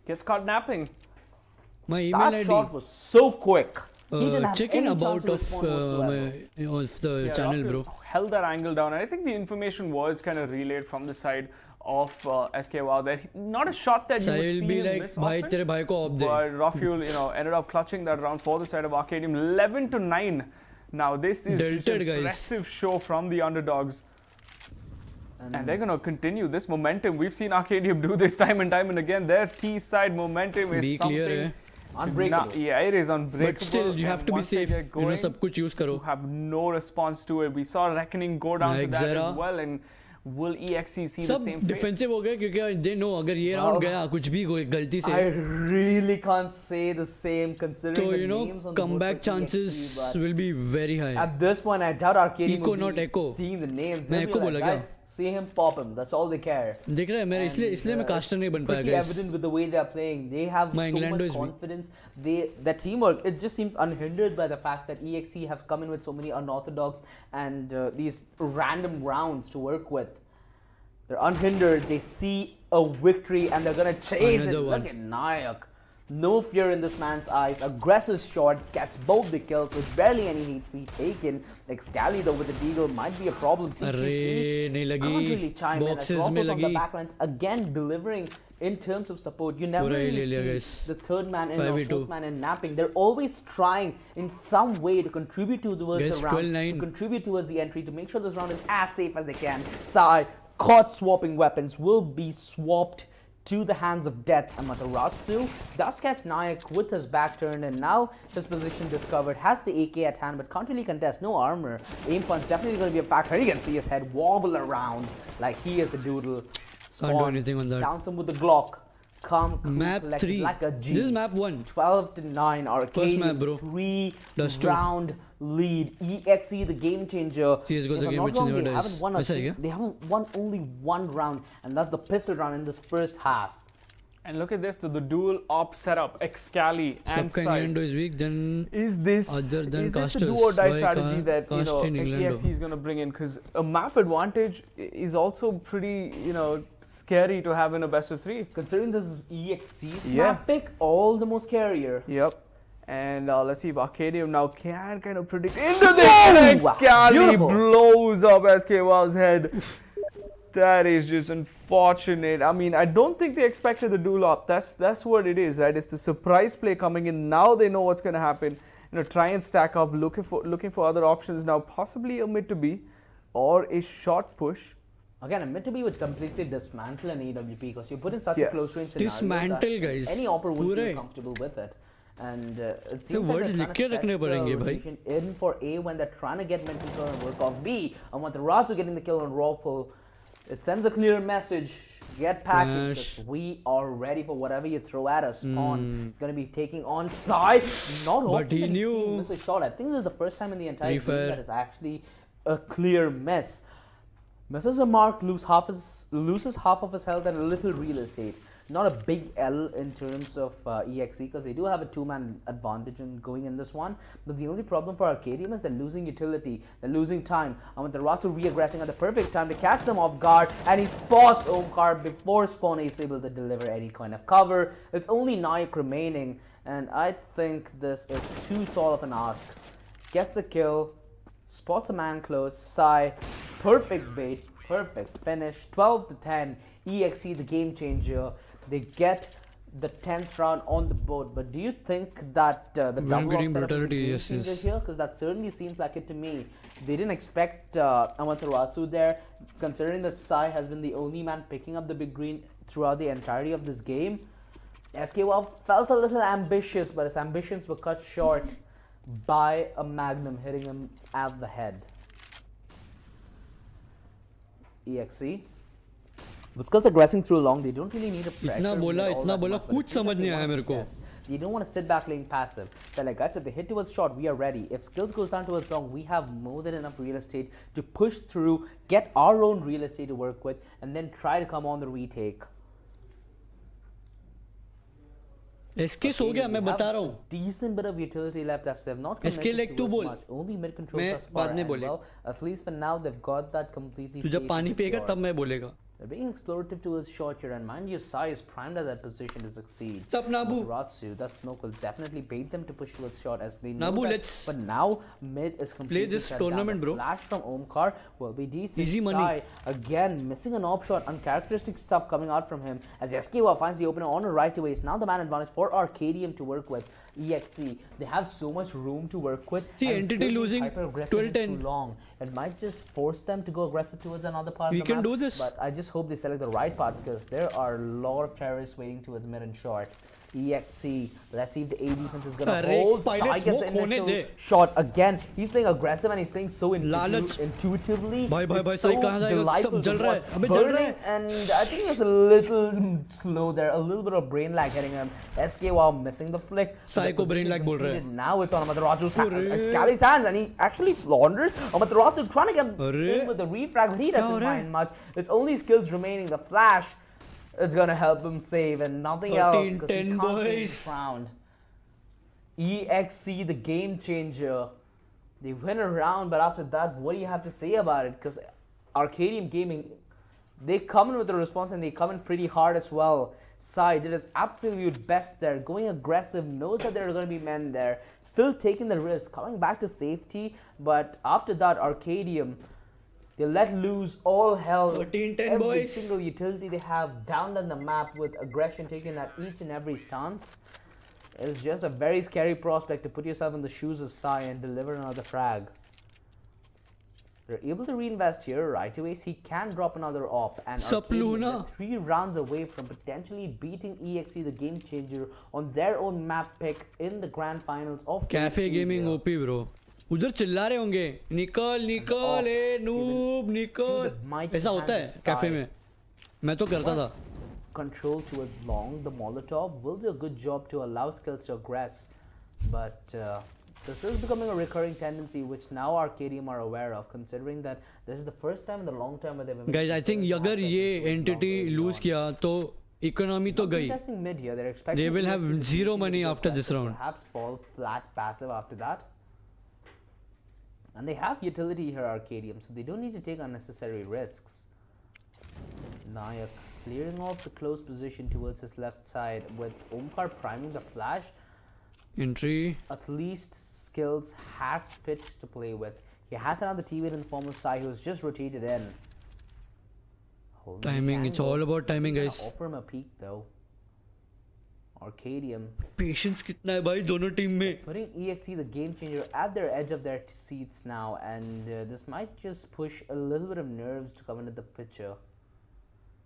Gets caught napping. My email That ID. shot was so quick. He didn't have Check in any chance about to of respond whatsoever. of the Yeah, channel, Rafael bro. held that angle down, and I think the information was kind of relayed from the side of SK Wow. That not a shot that you would Sahil see be him like, miss भाई often, तेरे भाई को of they. but Rafael, ended up clutching that round for the side of Arcadium. 11-9. Now this is just Delted, an guys. impressive show from the underdogs. And they're going to continue this momentum. We've seen Arcadium do this time and time and again. Their T-side momentum is Be something... clear है. Unbreakable. Yeah, it is unbreakable. But still, you have and to be once they safe. get going, सब कुछ use करो. you have no response to it. We saw Reckoning go down to Like that Zera. as well. And will EXE see the सब same fate? Defensive हो गए क्योंकि they know अगर ये round गया कुछ भी गलती I से really can't say the same considering तो the you know names on the board comeback for chances TXT, but will be very high. at this point, I doubt Arcadium Echo, will not be Echo. seeing the names. मैं They'll be Echo like, बोला क्या? guys, see him pop him. That's all they care. देख रहा है मैं इसलिए मैं caster नहीं बन पाया Pretty guys. evident with the way they're playing. They have My so Englando much is weak. confidence. Their teamwork, it just seems unhindered by the fact that EXE have come in with so many unorthodox and these random rounds to work with. They're unhindered. They see a victory and they're gonna chase Another it. one. Look at Nayak. No fear in this man's eyes. Aggressive shot gets both the kills with barely any HP taken. Like Scally though with the deagle might be a problem. CQC अरे नहीं can't लगी. really chime in. As Boxes में Raffles on the लगी. backlines again delivering in terms of support. You never पूरा ही really ले लिया see guys. the third man in or 5v2. fourth man in napping. They're always trying in some way to contribute towards Guys, the round, 12-9. to contribute towards the entry, to make sure this round is as safe as they can. Sai caught swapping weapons will be swapped to the hands of death. Amaterasu does catch Nayak with his back turned, and now his position discovered. Has the AK at hand, but can't really contest. No armor. Aim punch definitely going to be a factor. You can see his head wobble around like he is a doodle. Can't do anything on that. Downs him with the Glock. Calm, cool, Map collected 3. like a G. This is map 1. 12-9 Arcade. First map, bro. 3 Plus 2. round lead. EXE the game changer. CSGO If the I'm game not which wrong, never they dies. haven't won a ऐसा है क्या? they haven't won only one round, and that's the pistol round in this first half. And look at this, the dual op setup, Excali and सबका Sai. England is weak, then Is this other than is this the casters, do or die why strategy that cast in England? EXE is going to bring in? Because a map advantage is also pretty scary to have in a best of 3. Considering this is EXC's Yeah. map pick, all the more scarier. Yep. And let's see if Arcadium now can kind of predict into this. And Excali Beautiful. blows up SKY's head. That is just unfortunate. I mean, I don't think they expected the dual op. That's what it is, right? It's the surprise play coming in. Now they know what's going to happen. Try and stack up, looking for other options now. Possibly a mid to B or a short push. Again, a mid to be would completely dismantle an AWP because you put in such a Yes. close range scenario Dismantle, that guys. any operator would पूरे. feel comfortable with it. And it seems तो like words they're लिख trying के to रखने set the पड़ेंगे भाई. rotation in for A when they're trying to get mid control and work off B. And with Ratu getting the kill on Rawful, it sends a clear message. Get packing, because we are ready for whatever you throw at us. Spawn gonna be taking on side. Not But often he that you see knew. miss a shot. I think this is the first time in the entire game Refire. that it's actually a clear miss. Misses a mark, loses half of his health and a little real estate. Not a big L in terms of EXE because they do have a 2-man advantage in going in this one. But the only problem for Arcadium is they're losing utility, they're losing time. And with the Ratu re-aggressing at the perfect time to catch them off guard, and he spots Omkar before Spawn is able to deliver any kind of cover. It's only Nayak remaining, and I think this is too tall of an ask. Gets a kill, spots a man close, Sai, perfect bait, perfect finish, 12-10, EXE the game changer. They get the 10th round on the board, but do you think that the double getting up setup is the brutality, game yes, changer yes. here? Because that certainly seems like it to me. They didn't expect Amaterasu there, considering that Sai has been the only man picking up the big green throughout the entirety of this game. SKY felt a little ambitious, but his ambitions were cut short by a magnum hitting him at the head. EXE. With skills aggressing through long, they don't really need a pressure. इतना बोला, all इतना that बोला, much, but कुछ it feels समझ like they नहीं आया want to मेरे को. contest. You don't want to sit back playing passive. They're like, guys, if they hit towards short, we are ready. If skills goes down towards long, we have more than enough real estate to push through, get our own real estate to work with, and then try to come on the retake. SK सो गया मैं बता रहा हूँ. Decent bit of utility left. They've not SK committed like 2 towards ball. much. Only mid control मैं thus far. बाद में And बोले. well, at least for now, they've got that completely. तू safe जब पानी and पिएगा secure. तब मैं बोलेगा. They're being explorative towards short here, and mind you, Sai is primed at that position to succeed. What's up, Nabu? With Ratsu, that smoke will definitely bait them to push towards short as they know Nabu, that. let's But now mid is completely this shut tournament, down. bro. The flash from Omkar will be decent. Easy money. Sai again missing an op shot, uncharacteristic stuff coming out from him as SKY finds the opener on a right away. It's now the man advantage for Arcadium to work with. EXE, they have so much room to work with. See, and Entity still losing hyper-aggressive 12-10. too long. It might just force them to go aggressive towards another part We of the can map, do this. But I just hope they select the right part because there are a lot of terrorists waiting towards mid and short. EXE, let's see if the A defense is gonna अरे, hold. पहले Sai gets the smoke होने initial they. shot again. He's playing aggressive and he's playing so लालच. intuitively. भाई, भाई, It's भाई, so Sai कहाँ जाएगा? delightful सब जल to रहा है. watch. अबे जल रहा Burning, है. and I think he was a little slow there, a little bit of brain lag hitting him. SK while missing the flick. Sai को brain lag बोल रहा है. Now it's on Amaterasu's hands. अरे. It's Scally's hands, and he actually flounders. Amaterasu trying to get अरे. in with the refrag, but he क्या हो doesn't रहा है? mind much. It's only skills remaining. The flash is gonna help him save, and nothing else 'cause he 13-10 can't save boys. his round. EXE, the game changer. They win a round, but after that, what do you have to say about it? Because Arcadium Gaming, they come in with a response and they come in pretty hard as well. Sai did his absolute best there, going aggressive, knows that there are going to be men there, still taking the risk, coming back to safety. But after that, Arcadium, they let loose all hell. 13-10 every boys. single utility they have down on the map with aggression taken at each and every stance. It's just a very scary prospect to put yourself in the shoes of Sai and deliver another frag. They're able to reinvest here right away. He can drop another op, and Arcadium are 3 rounds away from potentially beating EXE, the game changer, on their own map pick in the grand finals of cafe gaming OP bro. उधर चिल्ला रहे होंगे निकल निकल ए noob निकल. ऐसा होता है कैफे में. मैं तो करता था. Control towards long, the Molotov will do a good job to allow skills to aggress, but this is becoming a recurring tendency which now Arcadium are aware of, considering that this is the first time in the long time where they've Guys, I think अगर ये entity lose किया तो Economy to gayi. Contesting mid here, they're expecting They will have EXE to zero be money aggressive, after this round. Perhaps fall flat passive after that. And they have utility here, Arcadium, so they don't need to take unnecessary risks. Nayak clearing off the close position towards his left side with Omkar priming the flash. Entry. At least Skills has pitch to play with. He has another teammate in the form of Sai who's just rotated in. Holding the Timing. It's angle. all about timing, Gonna guys. Offer him a peek though. Arcadium Patience कितना है भाई दोनों team में. putting EXE the game changer at their edge of their seats now, and this might just push a little bit of nerves to come into the picture.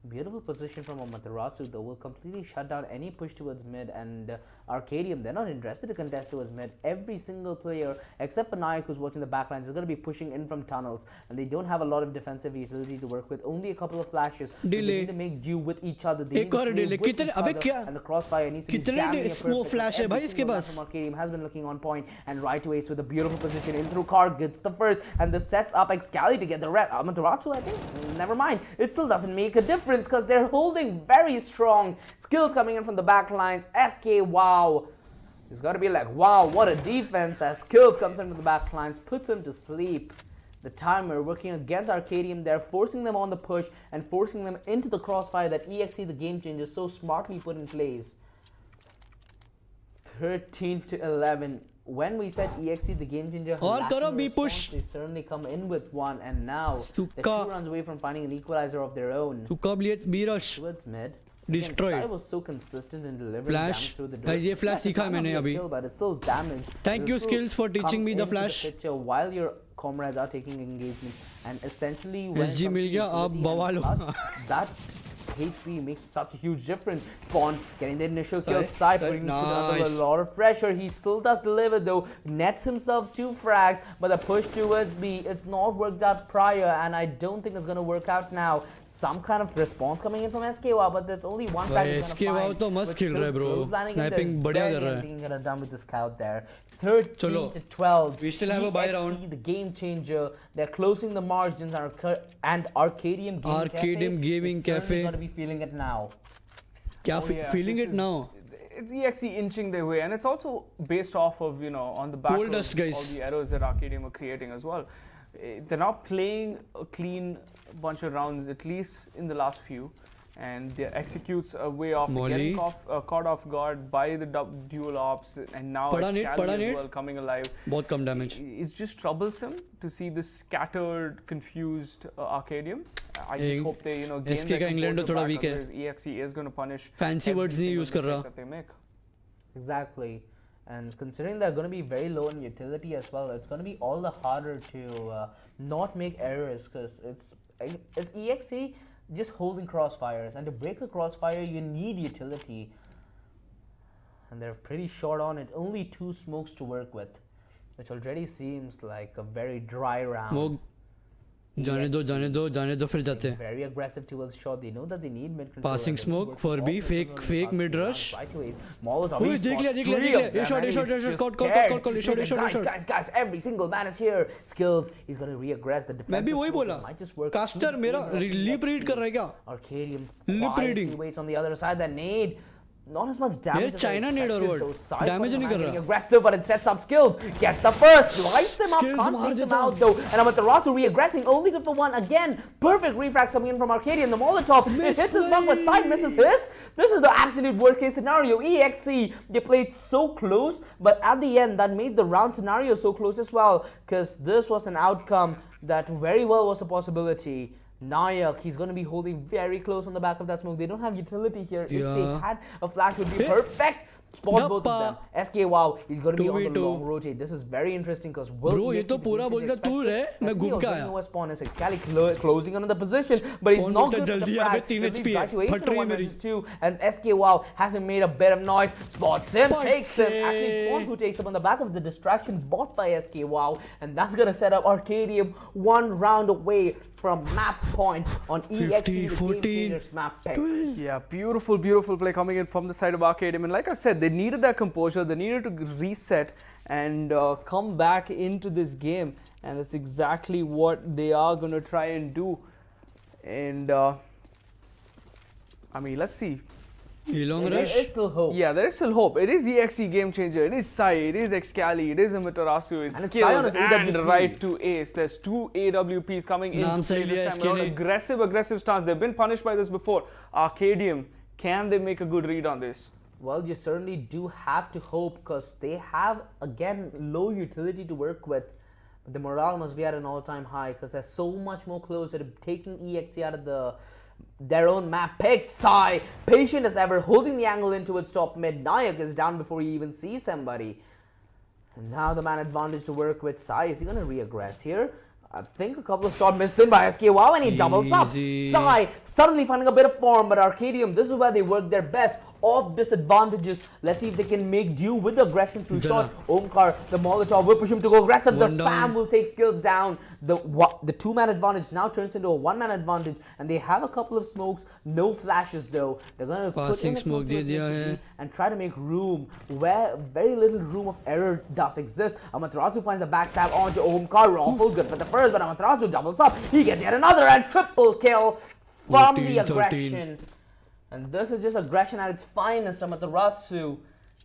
Beautiful position from Amaterasu though will completely shut down any push towards mid, and Arcadium, they're not interested to contest towards mid. Every single player except for Nayak who's watching the backlines is going to be pushing in from tunnels, and they don't have a lot of defensive utility to work with, only a couple of flashes. They need to make do with each other. They need to play with each other, and the crossfire needs to be jamming it perfectly. flash है भाई इसके पास. Arcadium has been looking on point, and right away with a beautiful position in through Car gets the first, and this sets up Excali to get the red. Amaterasu, I think, never mind. It still doesn't make a difference because they're holding very strong. Skills coming in from the back lines. SK, wow. It's got to be like, wow, what a defense. As Skills comes into the back lines, puts him to sleep. The timer working against Arcadium there, forcing them on the push and forcing them into the crossfire that EXE, the game changer, so smartly put in place. 13-11. When we said EXE, the game changer, push. They certainly come in with one, and now they're 2 runs away from finding an equalizer of their own. B rush. Towards mid. Destroyed. Sai was so consistent in delivering Flash. damage through the door. Guys, ये flash सीखा मैंने अभी. But it's still damage. Thank you, Skills, for teaching me the flash. While your comrades are taking engagement, and essentially when SG मिल गया, आप बवाल हो. That HP makes such a huge difference. Spawn getting the initial kill. Sai putting a lot of pressure. He still does deliver though. Nets himself 2 frags, but the push towards B, it's not worked out prior, and I don't think it's going to work out now. Some kind of response coming in from SKW, but there's only one frag. SKW तो मस्त खेल रहा है bro. Sniping बढ़िया कर रहा है. Getting it done with the scout there. 13-12. We still have a buy round. The game changer. They're closing the margins, and Arcadium Gaming Cafe is going to be feeling it now. Feeling it now? It's EXE inching their way, and it's also based off of, on the back of all the errors that Arcadium are creating as well. They're not playing a clean bunch of rounds, at least in the last few, and they executes a way off getting caught off guard by the dual ops, and now Excali as well coming alive. बहुत कम damage. It's just troublesome to see this scattered, confused Arcadium. I just hope they, gain their composure back, because EXE is going to punish. Fancy words नहीं use कर रहा. That they make. Exactly. And considering they're going to be very low in utility as well, it's going to be all the harder to not make errors, because it's EXE just holding crossfires, and to break a crossfire you need utility, and they're pretty short on it. Only 2 smokes to work with, which already seems like a very dry round. जाने दो फिर जाते हैं. Very aggressive towards shot. They know that they need mid control. Passing smoke for B, fake mid rush. Molotov. देख लिया. ये shot. Guys, every single man is here. Skills, he's going to re-aggress the defense. मैं भी वही बोला. Caster मेरा lip read कर रहा है क्या? Arcadium. Lip reading. Waits on the other side. That nade. Not as much damage. यार China need or what? Damage नहीं कर रहा. Aggressive, but it sets up Skills. Gets the first. Lights them up. Can't take them out though. And Amaterasu re-aggressing. Only good for 1 again. Perfect refrags coming in from Arcadium. The Molotov. It hits his bump, but side misses his. This is the absolute worst case scenario. EXE, they played so close, but at the end that made the round scenario so close as well, because this was an outcome that very well was a possibility. Nayak, he's going to be holding very close on the back of that smoke. They don't have utility here. Yeah. If they had a flash, would be perfect. Spot both of them. SK, wow, he's going to be on the long rotate. This is very interesting because bro, ये तो पूरा बोलता तू रहे, मैं घूम के आया. Spawn is Excali closing another position, but he's not good with the frag. 3 HP है, फट रही है मेरी. And SK, wow, hasn't made a bit of noise. Spots him, takes him. Actually, Spawn who takes him on the back of the distraction bought by SK, wow, and that's going to set up Arcadium 1 round away from map point on EXE, 14, map pick. Yeah, beautiful play coming in from the side of Arcadium, and like I said, they needed that composure, they needed to reset and come back into this game, and that's exactly what they are going to try and do. And I mean, let's see. Elong There rush. is still hope. Yeah, there is still hope. It is EXE Game Changer. It is Sai. It is Excali. It is Amaterasu. It's And it's Sai on skills his and AWP. right to ace. There's 2 AWPs coming in Naam to play sahi this liya time SK around. ne. Aggressive stance. They've been punished by this before. Arcadium, can they make a good read on this? Well, you certainly do have to hope because they have, again, low utility to work with. But the morale must be at an all-time high because they're so much more closer to taking EXE out of their own map pick. Sai, patient as ever, holding the angle into its top mid. Nayak is down before he even sees somebody. And now the man advantage to work with. Sai, is he going to re-aggress here? I think a couple of shots missed in by SK. Wow, and he doubles up. Easy. Sai suddenly finding a bit of form, but Arcadium, this is where they work their best. Off disadvantages. Let's see if they can make do with the aggression through shot. Omkar, the Molotov will push him to go aggressive. The One spam down. will take skills down. The two-man advantage now turns into a one-man advantage, and they have a couple of smokes. No flashes though. They're gonna put Passing in a smoke smoke दे दिया है. and try to make room where very little room of error does exist. Amaterasu finds a backstab onto Omkar. Awful good for the first, but Amaterasu doubles up. He gets yet another and triple kill from the 14, 13. aggression. And this is just aggression at its finest. Amaterasu,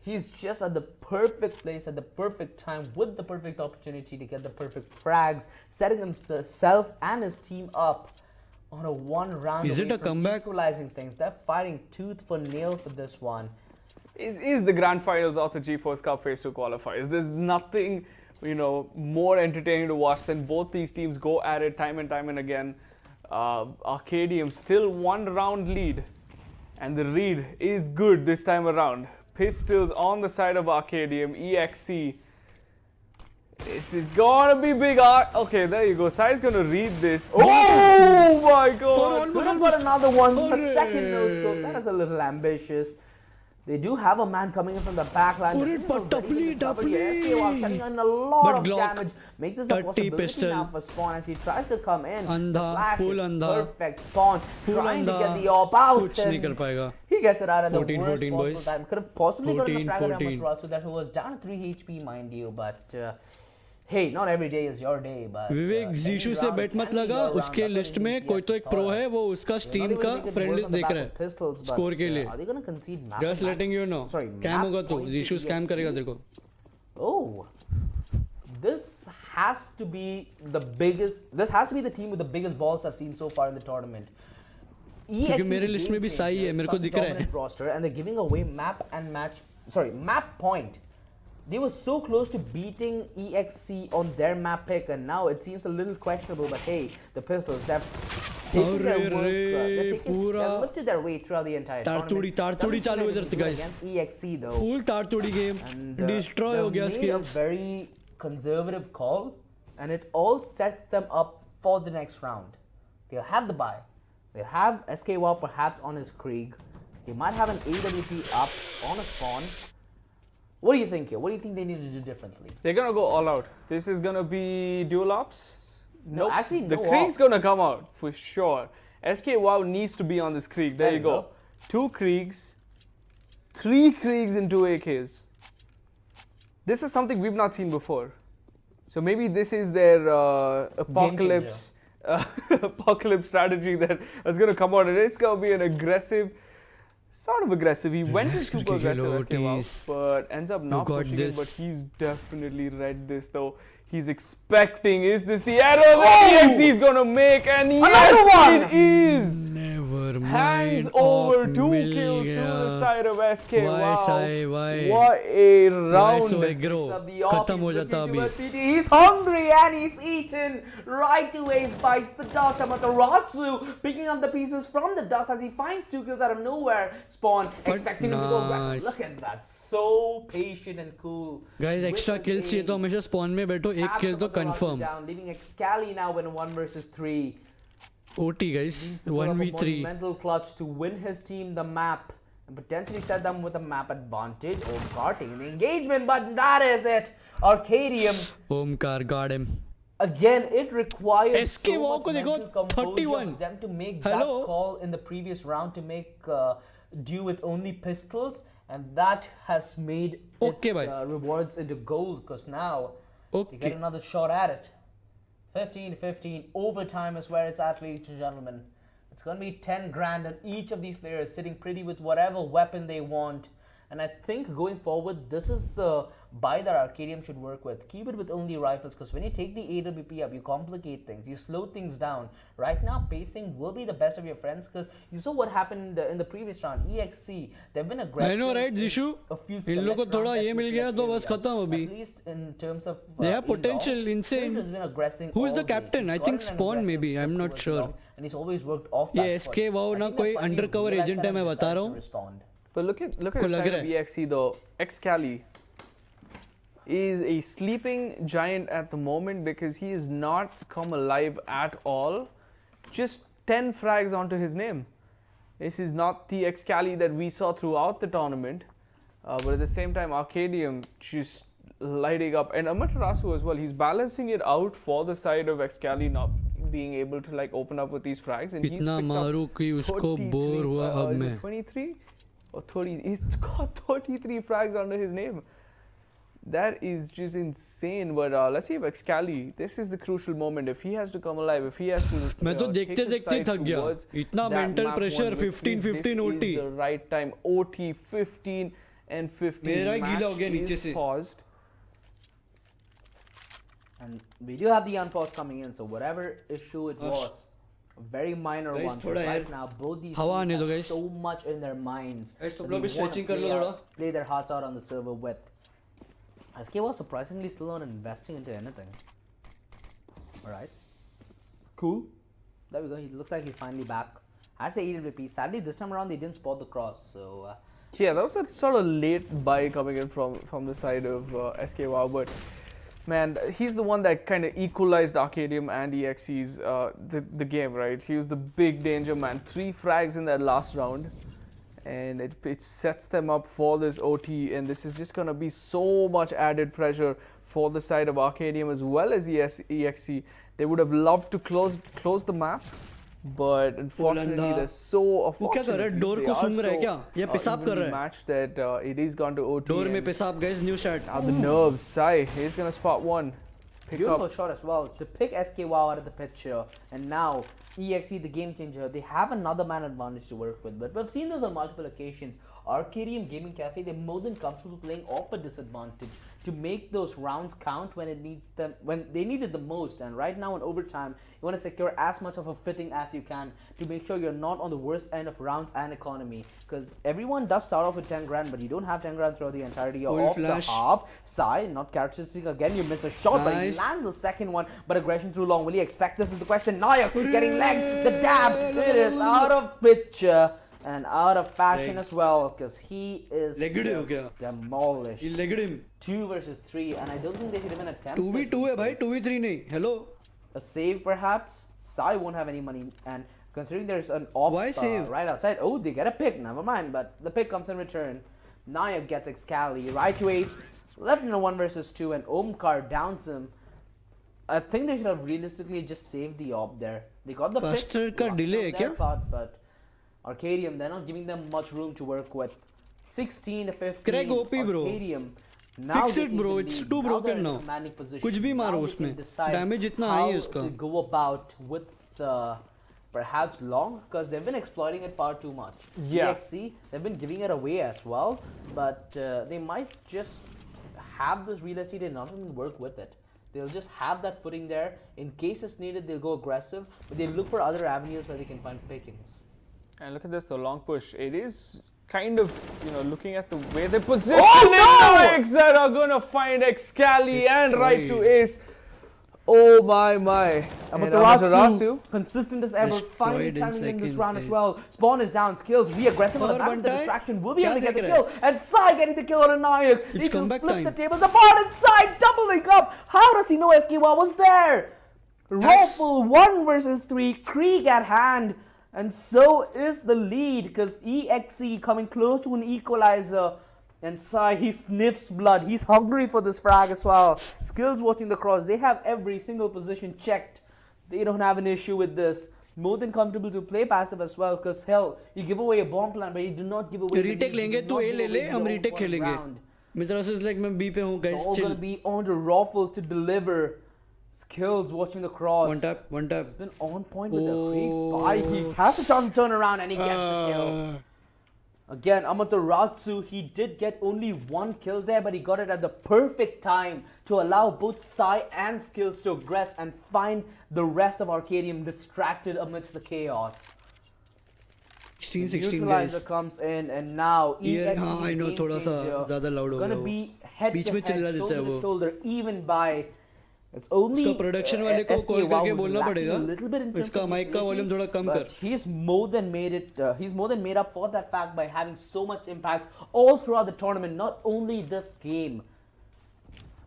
he's just at the perfect place at the perfect time with the perfect opportunity to get the perfect frags, setting himself and his team up on a one round. Is it away a from comeback? equalizing things. They're fighting tooth for nail for this one. Is the grand finals of the GeForce Cup Phase 2 qualifiers. There's nothing, more entertaining to watch than both these teams go at it time and time and again. Arcadium still 1 round lead. And the read is good this time around. Pistols on the side of Arcadium. EXE. This is gonna be big art. Okay, there you go. Sai's gonna read this. Oh my god! Could have got another one, but second no scope. That is a little ambitious. They do have a man coming in from the back line. Put it, but doubly. Sending in a lot But of Glock, damage. Makes this a 30 possibility pistol. now for Spawn as he tries to come in. Andha, The flash full is andha. perfect. Spawn Full trying to andha. get the op out. कुछ नहीं कर पाएगा. He gets it out of the 14, worst 14 possible boys. time. Could have possibly gotten a 14, frag on 14. Amaterasu that was down to 3 HP, mind you. But hey, not every day is your day. But विवेक जीशु से बेट मत लगा. उसके list में कोई तो एक pro है, वो उसका स्टीम का फ्रेंड लिस्ट देख रहा है स्कोर के लिए. Are they gonna concede map Just and letting you know. Sorry, कैम map होगा तो point जीशु to स्कैम EXE? करेगा तेरे को. Oh, this has to be the biggest. This has to be the team with the biggest balls I've seen so far in the tournament. क्योंकि मेरे list में भी साई है, मेरे को दिख रहा है. Roster, and they're giving away map and match. Sorry, map point. They were so close to beating EXE on their map pick, and now it seems a little questionable. But hey, the Pistols, they've taken their work. They've lifted their way throughout the entire tournament. तारतोड़ी चालू है इधर guys. Against EXE though. Full तारतोड़ी game. And, Destroy they've हो गया made skills. a very conservative call, and it all sets them up for the next round. They'll have the bye. They'll have SKY perhaps on his Krieg. They might have an AWP up on a Spawn. What do you think here? What do you think they need to do differently? They're gonna go all out. This is gonna be dual ops. No, Nope. actually, the no Krieg's op. gonna come out for sure. SK WoW needs to be on this Krieg. There you go. 2 Kriegs, 3 Kriegs and 2 AKs. This is something we've not seen before. So maybe this is their apocalypse apocalypse strategy that is gonna come out, and it's gonna be an aggressive. Sort of aggressive. He went in super aggressive SK WoW, but ends up not got pushing this. it. But he's definitely read this though. He's expecting, is this the error that EXE is gonna make? And yes, it is! Never mind. Hands over, op 2 mill kills to गया. the side of SK. Why, Wow. Sai, why? What a Why round. so aggro? खत्म हो जाता अभी. He's hungry and he's eaten right to ace, bites the dust. Amaterasu picking up the pieces from the dust as he finds 2 kills out of nowhere. Spawn expecting him to go aggressive. Look at that, so patient and cool. Guys, extra kills चाहिए तो हमेशा spawn में बैठो. एक kill तो confirm. Down, leaving Excali now in a 1 versus 3. OT guys, To pull up a 1v3. monumental clutch to win his team the map and potentially set them with a map advantage. Omkar taking the engagement, but that is it. Arcadium. Omkar got him. Again, it requires SK so WoW much को देखो, mental composure 31. of them to make Hello? that call in the previous round to make do with only pistols, and that has made Okay, its bhai. rewards into gold because now they Okay. get another shot at it. 15-15 overtime is where it's at, ladies and gentlemen. It's going to be 10 grand on each of these players sitting pretty with whatever weapon they want. And I think going forward, this is the buy that Arcadium should work with. Keep it with only rifles, because when you take the AWP up, you complicate things, you slow things down. Right now, pacing will be the best of your friends, because you saw what happened in the previous round. EXC, they've been aggressive. I know, right, Zishu? In लोगों को थोड़ा ये मिल गया तो बस खत्म अभी. At least in terms of they have potential, insane. Who is the captain? I think Spawn maybe. I'm not sure. And he's always worked off. ये SK wow ना कोई undercover agent है मैं बता रहा हूँ. But look at the side of EXE though. Excali is a sleeping giant at the moment because he has not come alive at all. Just 10 frags onto his name. This is not the Excali that we saw throughout the tournament. But at the same time, Arcadium just lighting up. And Amaterasu as well. He's balancing it out for the side of Excali not being able to like open up with these frags. And he's इतना मारू कि उसको bore हुआ अब मैं. 23 or 30. He's got 33 frags under his name. That is just insane. But let's see if Excali, this is the crucial moment. If he has to come alive, if he has to मैं तो देखते देखते थक गया. इतना mental pressure 15-15 OT. This is the right time. OT 15 and 15. मेरा गीला हो गया नीचे से. Paused. And we do have the unpause coming in, so whatever issue it was, a very minor one. Right now, both these teams have so much in their minds. That they want to play their hearts out on the server with. SK was surprisingly still not investing into anything. Alright. Cool. There we go. He looks like he's finally back. I say EWP. Sadly, this time around they didn't spot the cross. So yeah, that was a sort of late buy coming in from the side of SK Wow, but man, he's the one that kind of equalized Arcadium and EXE's the game, right? He was the big danger man. 3 frags in that last round. And it sets them up for this OT, and this is just going to be so much added pressure for the side of Arcadium as well as EXE. They would have loved to close the map, but unfortunately they're so unfortunate. Door को सूंघ रहा है क्या? ये पेशाब कर रहा है. Match that it is gone to OT. Door में पेशाब, guys. New shot. Now the nerves. Sai, he's going to spot one. Beautiful shot as well to pick SK Wow out of the picture, and now EXE, the game changer, they have another man advantage to work with. But we've seen this on multiple occasions. Arcadium Gaming Cafe, they're more than comfortable playing off a disadvantage to make those rounds count when it needs them, when they need it the most. And right now in overtime, you want to secure as much of a fitting as you can to make sure you're not on the worst end of rounds and economy. Because everyone does start off with 10 grand, but you don't have 10 grand throughout the entirety of the half. Sai, not characteristic again, you miss a shot, but he lands the second one, but aggression through long. Will he expect this is the question? Nayak getting legged, the dab, it is out of picture. And out of fashion as well, because he is demolished. He legged him. 2 versus 3, and I don't think they should even attempt 2v2 है भाई, 2v3 नहीं. Hello. A save perhaps. Sai won't have any money, and considering there's an off right outside. Oh, they get a pick. Never mind, but the pick comes in return. Nayak gets Excali, right to ace, left in a 1 versus 2, and Omkar downs him. I think they should have realistically just saved the op there. They got the pick. का delay है क्या? But Arcadium, they're not giving them much room to work with. 16 to 15. Craig OP, bro. Arcadium. Now fix it, bro. It's too broken now. कुछ भी मारो उसमें. Damage इतना आई है उसका. To go about with perhaps long, because they've been exploiting it far too much. Yeah. EXE, they've been giving it away as well, but they might just have this real estate and not even work with it. They'll just have that footing there. In case it's needed, they'll go aggressive, but they'll look for other avenues where they can find pickings. And look at this, the long push. It is kind of, looking at the way they position it, that are going to find Excali and right to ace. Oh my. Amaterasu, consistent as ever, finally timing in this round as well. Spawn is down, skills, be aggressive on the back of the distraction, will be able to get the kill. And Sai getting the kill on a Nayak. They can flip the tables apart and Sai doubling up. How does he know SKY was there? Rifle 1 versus 3, Krieg at hand. And so is the lead, because EXE coming close to an equalizer. And Sai, he sniffs blood. He's hungry for this frag as well. Skills watching the cross. They have every single position checked. They don't have an issue with this. More than comfortable to play passive as well, because hell, you give away a bomb plan, but you do not give away. Retake लेंगे तो A ले ले, हम retake खेलेंगे. Amaterasu is like मैं B पे हूँ, guys. It's all gonna be on the Raffle to deliver. Skills watching the cross. One tap, one tap. He's been on point with the Krieg spy. He has a chance to turn around and he gets the kill. Again, Amaterasu, he did get only one kill there, but he got it at the perfect time to allow both Sai and Skills to aggress and find the rest of Arcadium distracted amidst the chaos. 16 Neutralizer guys. comes in and now I know थोड़ा सा ज़्यादा loud हो गया gonna वो. be head beach to में head, चिल्ला देता है shoulder to वो. shoulder, even by it's only उसका production वाले को SK call करके was बोलना lacking पड़ेगा. a little bit in terms इसका of mic का utility, volume थोड़ा कम but कर. he's more than made it. He's more than made up for that fact by having so much impact all throughout the tournament, not only this game.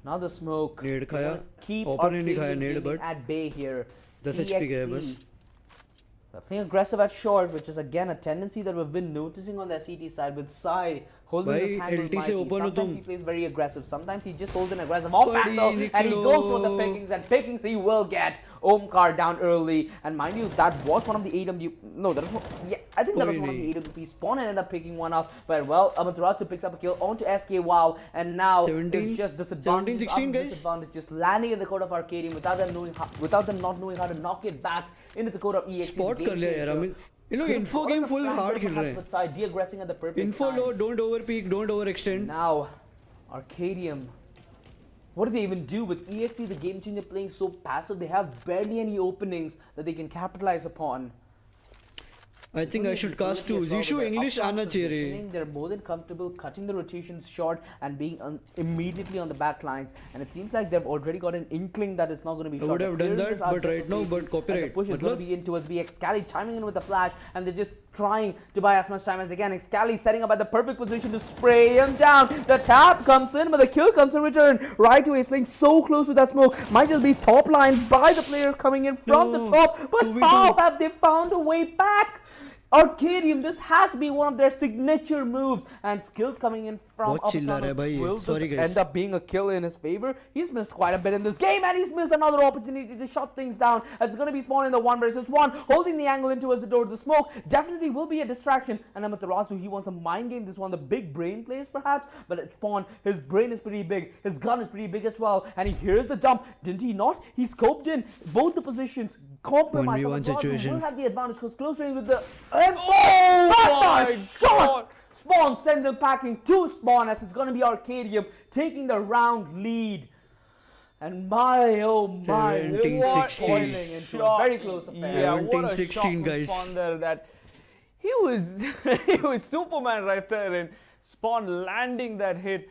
Now the smoke. Nade खाया. Keep Open नहीं खाया Arcadium nade, Gaming but at bay here. 10 HP गया बस. Playing aggressive at short, which is again a tendency that we've been noticing on the CT side with Sai holding his भाई, handle LT से mighty. open हो Sometimes तुम. he plays very aggressive, sometimes he just holds an aggressive off Buddy, angle and he goes for the pickings, and pickings he will get. Omkar down early, and mind you, that was one of the AW. No, that was I think that was one of the AWP spawn and ended up picking one up. But well, Amaterasu picks up a kill onto SK Wow, and now 17, it's just disadvantage 16 guys. disadvantage, just landing in the code of Arcadium without them knowing without them not knowing how to knock it back into the code of EXE. Spot कर लिया यार. I mean, you know, info game full hard खेल रहे हैं. De-aggressing at the perfect Info time. low, don't overpeak, don't overextend. Now, Arcadium. What do they even do with EXE, the game changer, playing so passive? They have barely any openings that they can capitalize upon. I think I should cast too. Zishu English आना चाहिए रे. They're more than comfortable cutting the rotations short and being immediately on the back lines. And it seems like they've already got an inkling that it's not going to be short. I would have done that, but right now, but The copyright. push is going to be in towards BX. Scally chiming in with the flash, and they're just trying to buy as much time as they can. Scally setting up at the perfect position to spray him down. The tap comes in, but the kill comes in return. Right away, he's playing so close to that smoke. Might just be top lined by the player coming in from the top. But how have they found a way back? Arcadium, this has to be one of their signature moves, and skills coming in from बहुत चिल्ला रहा है भाई. will Sorry this guys. end up being a kill in his favor. He's missed quite a bit in this game, and he's missed another opportunity to shut things down. It's going to be spawning the 1 versus 1, holding the angle in towards the door. The smoke definitely will be a distraction, and Amaterasu, he wants a mind game. This one, the big brain plays perhaps, but at Spawn, his brain is pretty big, his gun is pretty big as well, and he hears the jump. Didn't he not? He scoped in both the positions, compromised. 1v1 Amaterasu situation. will have the advantage because close range with the my shot! Spawn sends him packing to Spawn as it's going to be Arcadium taking the round lead. And my oh my, 17, what 16. boiling into a very close affair. Yeah, 17, what a 16 shot from guys. Spawn there that he was he was Superman right there, and Spawn landing that hit.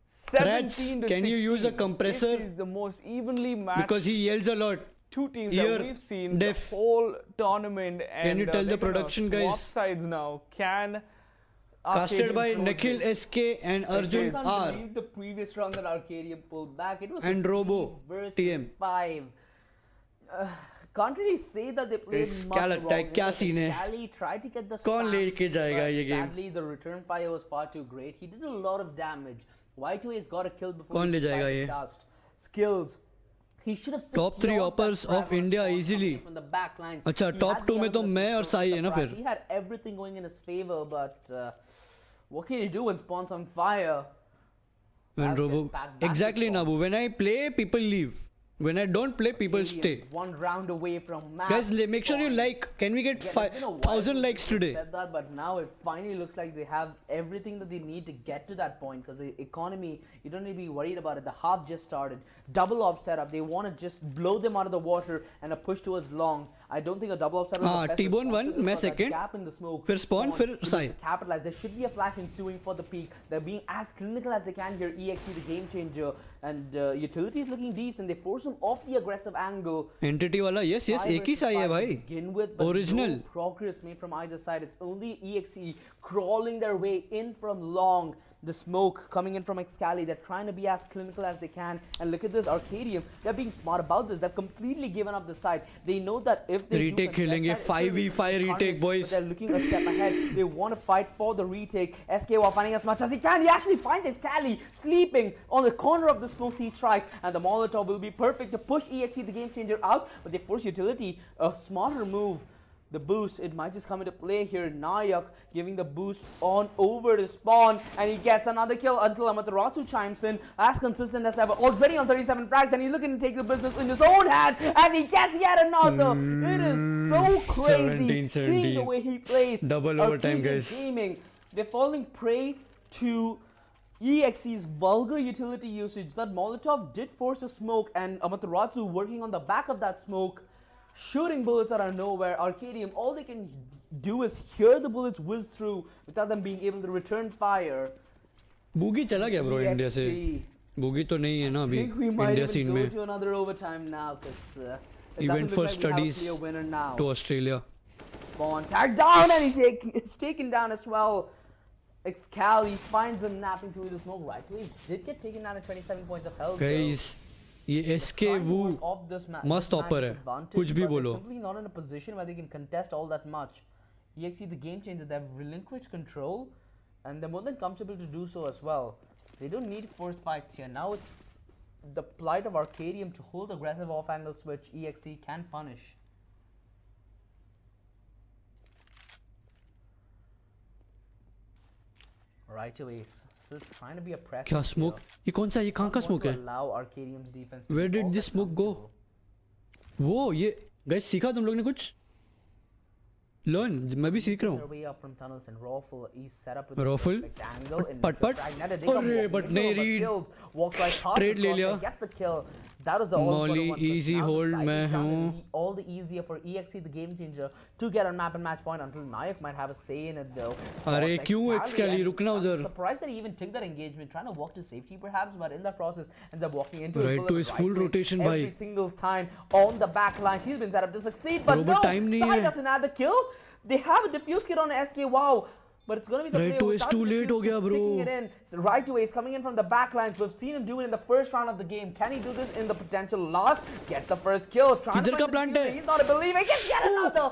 17 to can you use a 16. compressor? This is the most evenly matched Because he yells a lot. two teams Here, that we've seen Def. the whole tournament. And you tell they're the gonna production swap guys? sides now. Can Casted Arcadium by close Nikhil this? SK and Arjun I can't R. believe the previous round that Arcadium pulled back. It was And 3 Robo, versus TM. 5. Can't really say that they played Guys, much क्या wrong. लगता है, क्या scene है? Scally tried to get the कौन spam, लेके जाएगा but ये game? Sadly, the return fire was far too great. He did a lot of damage. Y2A's got a kill before कौन he ले जाएगा spiked ये? dust. Skills. He should have Top 3 secured uppers that of frag India response easily. from the back lines. अच्छा, He top had 2 the में तो element मैं of और साई है ना surprise. फिर. He had everything going in his favor, but what can you do when Spawn's on fire? When I'll Robo, get back to exactly Spawn. Nabu. When I play, people leave. When I don't play, people stay. One round away from match. Guys, make sure you like. Can we get Yeah, it's been a while 5,000 since likes people today? Said that, but now it finally looks like they have everything that they need to get to that point. Because the economy, you don't need to be worried about it. The half just started. Double op setup. They want to just blow them out of the water and a push towards long. I don't think a double op setup. हाँ, is the best T-Bone response one, to this, मैं but that second. Gap in the smoke. फिर Spawn, फिर Spawn Sai. needs to capitalize. There should be a flash ensuing for the peak. They're being as clinical as they can here. EXE, the game changer, and utility is looking decent. They force him off the aggressive angle. Entity वाला, yes, एक ही साई है भाई. Begin with, but Original. no progress made from either side. It's only EXE crawling their way in from long. The smoke coming in from Excali. They're trying to be as clinical as they can. And look at this Arcadium. They're being smart about this. They've completely given up the side. They know that if they Retake खेलेंगे, 5v5 retake, boys. But they're looking a step ahead. They want to fight for the retake. SK while finding as much as he can. He actually finds Excali sleeping on the corner of the smoke. He strikes, and the Molotov will be perfect to push EXE, the game changer, out. But they force utility. A smarter move. the boost, it might just come into play here. Nayak giving the boost on over to Spawn, and he gets another kill until Amaterasu chimes in, as consistent as ever, already on 37 frags, and he's looking to take the business in his own hands as he gets yet another. It is so crazy 17-17. seeing the way he plays. Double overtime, Arcadian guys. Gaming, they're falling prey to EXE's vulgar utility usage. That Molotov did force a smoke, and Amaterasu working on the back of that smoke, shooting bullets out of nowhere. Arcadium, all they can do is hear the bullets whiz through without them being able to return fire. Boogie चला गया bro India से. Boogie तो नहीं है ना अभी India scene में. To another overtime now, because he went for studies to Australia. Spawn tagged down, and it's taken down as well. Excali finds him napping through the smoke. Right, he did get taken down at 27 points of health. Guys, ये SK वो मस्त ऑपर है, कुछ भी बोलो. Simply not in a position where they can contest all that much. EXE, the game changer, they've relinquished control, and they're more than comfortable to do so as well. They don't need forced fights here. Now it's the plight of Arcadium to hold aggressive off-angles, which EXE can punish. Right away, still trying to be aggressive. क्या smoke? ये कौन सा? ये कहाँ का smoke है? Allow Arcadium's defense to Where be did this smoke go? वो ये guys सीखा तुम लोग ने कुछ? Learn, मैं भी सीख रहा हूँ. Raffle, पट अरे but नहीं read. Trade ले लिया. That was the Molly, easy hold मैं हूँ. All the easier for EXE, the game changer, to get on map and match point until Nayak might have a say in it though. अरे क्यों Excali रुकना उधर? I'm surprised that he even took that engagement, trying to walk to safety perhaps, but in that process ends up walking into right to his full rotation every by single time on the back line. He's been set up to succeed, but Bro, no, time नहीं Sai है. doesn't have the kill. They have a diffuse kit on SK. Wow. But it's going to be the Right player to who is starts too the late defuse हो गया, kit, bro. sticking it in. So right away is coming in from the back lines. We've seen him do it in the first round of the game. Can he do this in the potential last? Gets the first kill. Trying to किधर का find the plant diffuser. है? He's not a believer. He gets yet another.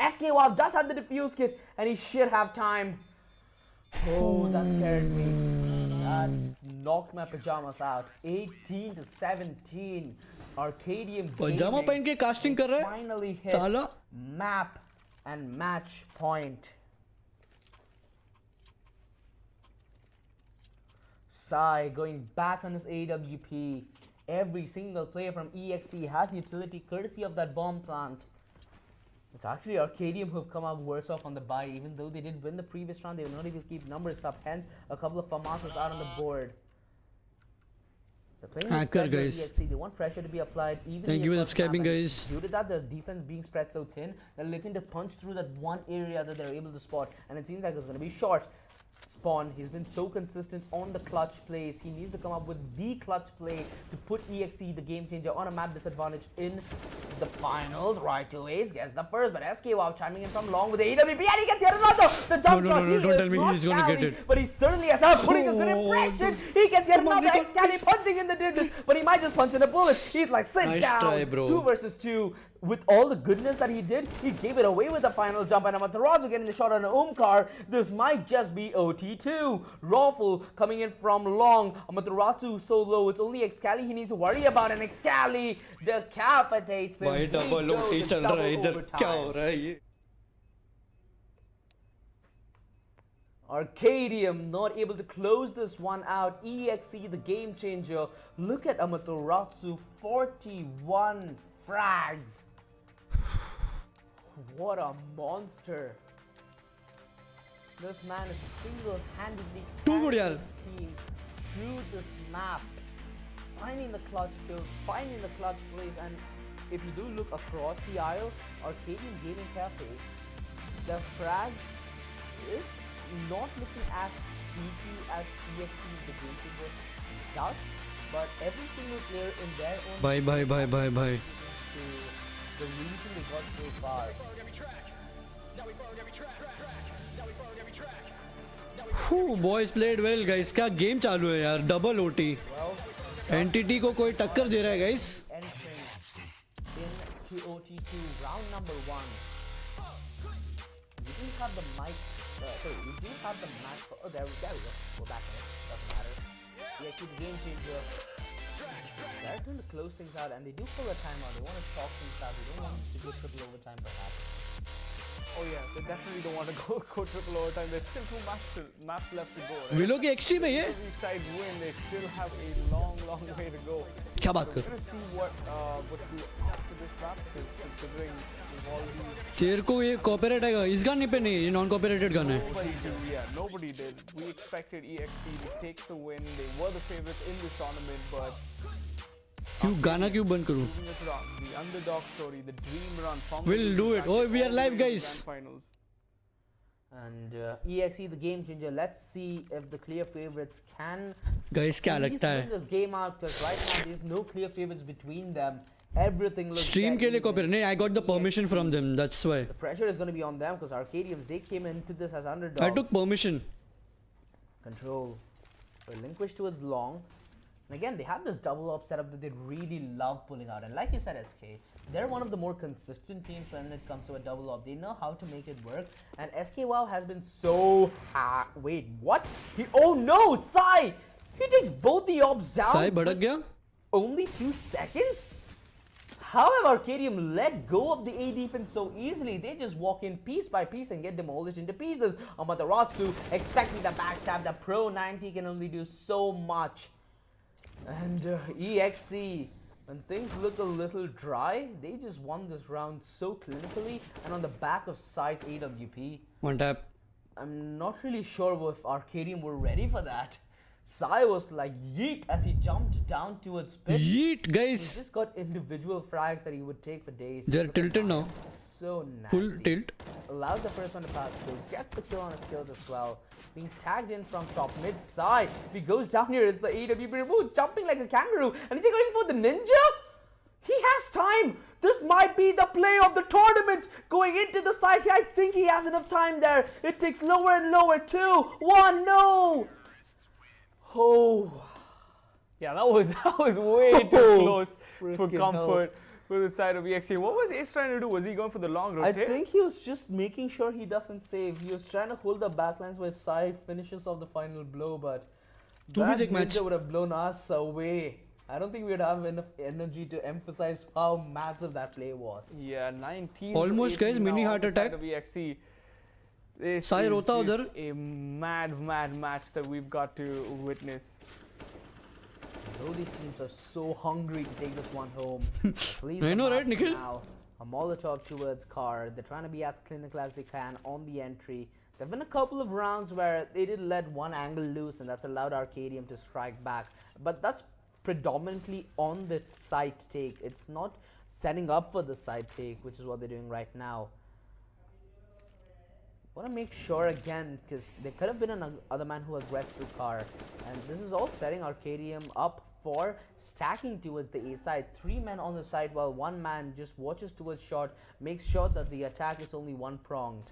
SK Wow does have the diffuse kit, and he should have time. Oh, that scared me. That knocked my pajamas out. 18-17. Arcadium पजामा पहन के casting कर रहा है. finally hit साला. map and match point. Sai going back on his AWP. Every single player from EXE has utility courtesy of that bomb plant. It's actually Arcadium who've come out worse off on the bye. Even though they did win the previous round, they were not able to keep numbers up. Hence, a couple of FAMASs out on the board. The players Hacker, guys. EXE, they want pressure to be applied. Even Thank you for subscribing, guys. Due to that, the defense being spread so thin, they're looking to punch through that one area that they're able to spot. And it seems like it's going to be short. Spawn, he's been so consistent on the clutch plays. He needs to come up with the clutch play to put EXE, the game changer, on a map disadvantage in the finals. Right away, gets the first, but SK Wow chiming in from long with the AWP, and he gets yet another. The jump shot, no, don't tell me he's gonna get it. But he certainly has help putting a good impression. He gets yet another. Excali punching in the digits, but he might just punch in the bullet. He's like, sit Nice down. try, bro. 2 versus 2. With all the goodness that he did, he gave it away with the final jump, and Amaterasu getting the shot on Umkar. This might just be OT2. Raffle coming in from long. Amaterasu so low, it's only Excali he needs to worry about, and Excali decapitates him. भाई double OT चल रहा है इधर क्या हो रहा है ये? Arcadium not able to close this one out. EXE, the game changer. Look at Amaterasu, 41 frags. What a monster. This man is single-handedly carrying his team through this map, finding the clutch kills, finding the clutch plays, and if you do look across the aisle, Arcadium Gaming Cafe, the frags is not looking as beefy as EXE, the game changer, does, but every single player in their own Bye. the reason they got so far. Boys played well, guys. क्या game चालू है यार? Double OT. Entity को कोई टक्कर दे रहा है, guys. In OT2 round number 1. We didn't have the mic. Sorry, we do have the match. Oh, there we go. We're back in it. Doesn't matter. Yeah, see the game changer. They're trying to close things out, and they do pull a timeout. They want to talk things out. They don't want to go triple overtime, perhaps. Oh yeah, they definitely don't want to go triple overtime. There's still two maps left to go. Right? Willow की एक्सट्री में ये Every side win, they still have a long way to go. क्या बात कर We're gonna see what do after this map, considering we've already. तेरे को ये copyright आएगा इस गाने पे नहीं, ये नॉन कॉपीराइटेड गाना है. Nobody did. We expected EXE to take the win. They were the favorites in this tournament, but क्यों गाना क्यों बंद करूं? proving it wrong. The underdog story, the dream run. We'll do it. Oh, we are live, guys. Finals. And EXE, the game changer. Let's see if the clear favorites can Guys, क्या at least लगता win है? this game out, because right now there's no clear favorites between them. Everything looks Stream dead के लिए even. Copyright नहीं, I got the permission from them. That's why. The pressure is going to be on them because Arcadians, they came into this as underdogs. I took permission. Control relinquished towards long. And again, they have this double op setup that they really love pulling out. And like you said, SK, they're one of the more consistent teams when it comes to a double op. They know how to make it work. And SK WoW has been so... wait, what? Oh no, Sai! He takes both the ops down. Sai भड़क गया? Only 2 seconds? How have Arcadium let go of the A defense so easily? They just walk in piece by piece and get demolished into pieces. Amaterasu expecting the backstab. The Pro 90 can only do so much. And EXE, when things look a little dry, they just won this round so clinically and on the back of Sai's AWP. One tap. I'm not really sure if Arcadium were ready for that. Sai was like yeet as he jumped down towards pit. Yeet, He guys. just got individual frags that he would take for days. They're tilted now. So nasty. Full tilt. Allows the first one to pass through. Gets the kill on his kills as well. Being tagged in from top mid side. If he goes down here, it's the AWP removed, jumping like a kangaroo. And is he going for the ninja? He has time. This might be the play of the tournament. Going into the side, I think he has enough time there. It takes lower and lower. 2, 1, no. Oh. Yeah, that was way too close for Freaking comfort for the side of EXE. What was Ace trying to do? Was he going for the long I rotate? think he was just making sure he doesn't save. He was trying to hold the backlines where Sai finishes off the final blow, but तू भी that देख match. ninja would have blown us away. I don't think we would have enough energy to emphasize how massive that play was. Yeah, 19. Almost, to 18 guys, mini now heart on the side attack. of EXE. This Sai is rota just उधर. a mad match that we've got to witness. Though these teams are so hungry to take this one home. Please I know, come right, out Nikhil? now. A Molotov towards car. They're trying to be as clinical as they can on the entry. There have been a couple of rounds where they did let one angle loose, and that's allowed Arcadium to strike back. But that's predominantly on the side take. It's not setting up for the side take, which is what they're doing right now. Want to make sure again, because there could have been another man who aggressed through car, and this is all setting Arcadium up for stacking towards the A side. 3 men on the side while 1 man just watches towards short, makes sure that the attack is only one pronged.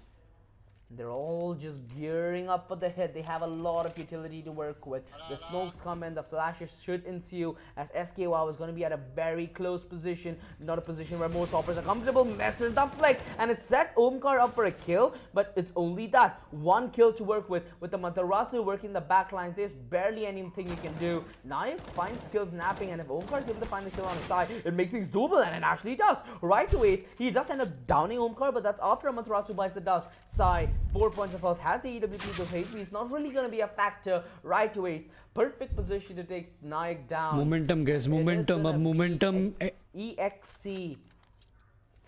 They're all just gearing up for the hit. They have a lot of utility to work with. The smokes come in, the flashes should ensue as SKY is going to be at a very close position. Not a position where most offers are comfortable. Messes the flick and it set Omkar up for a kill, but it's only that. 1 kill to work with the Matarazzo working the back lines. There's barely anything you can do. Nayak finds skills napping, and if Omkar is able to find the kill on the side, it makes things doable, and it actually does. Right away, he does end up downing Omkar, but that's after Matarazzo buys the dust. Sai, 4 points of health, has the EWP, those HP is not really going to be a factor right away. Perfect position to take Nayak down. Momentum, guys, momentum. अब momentum EXE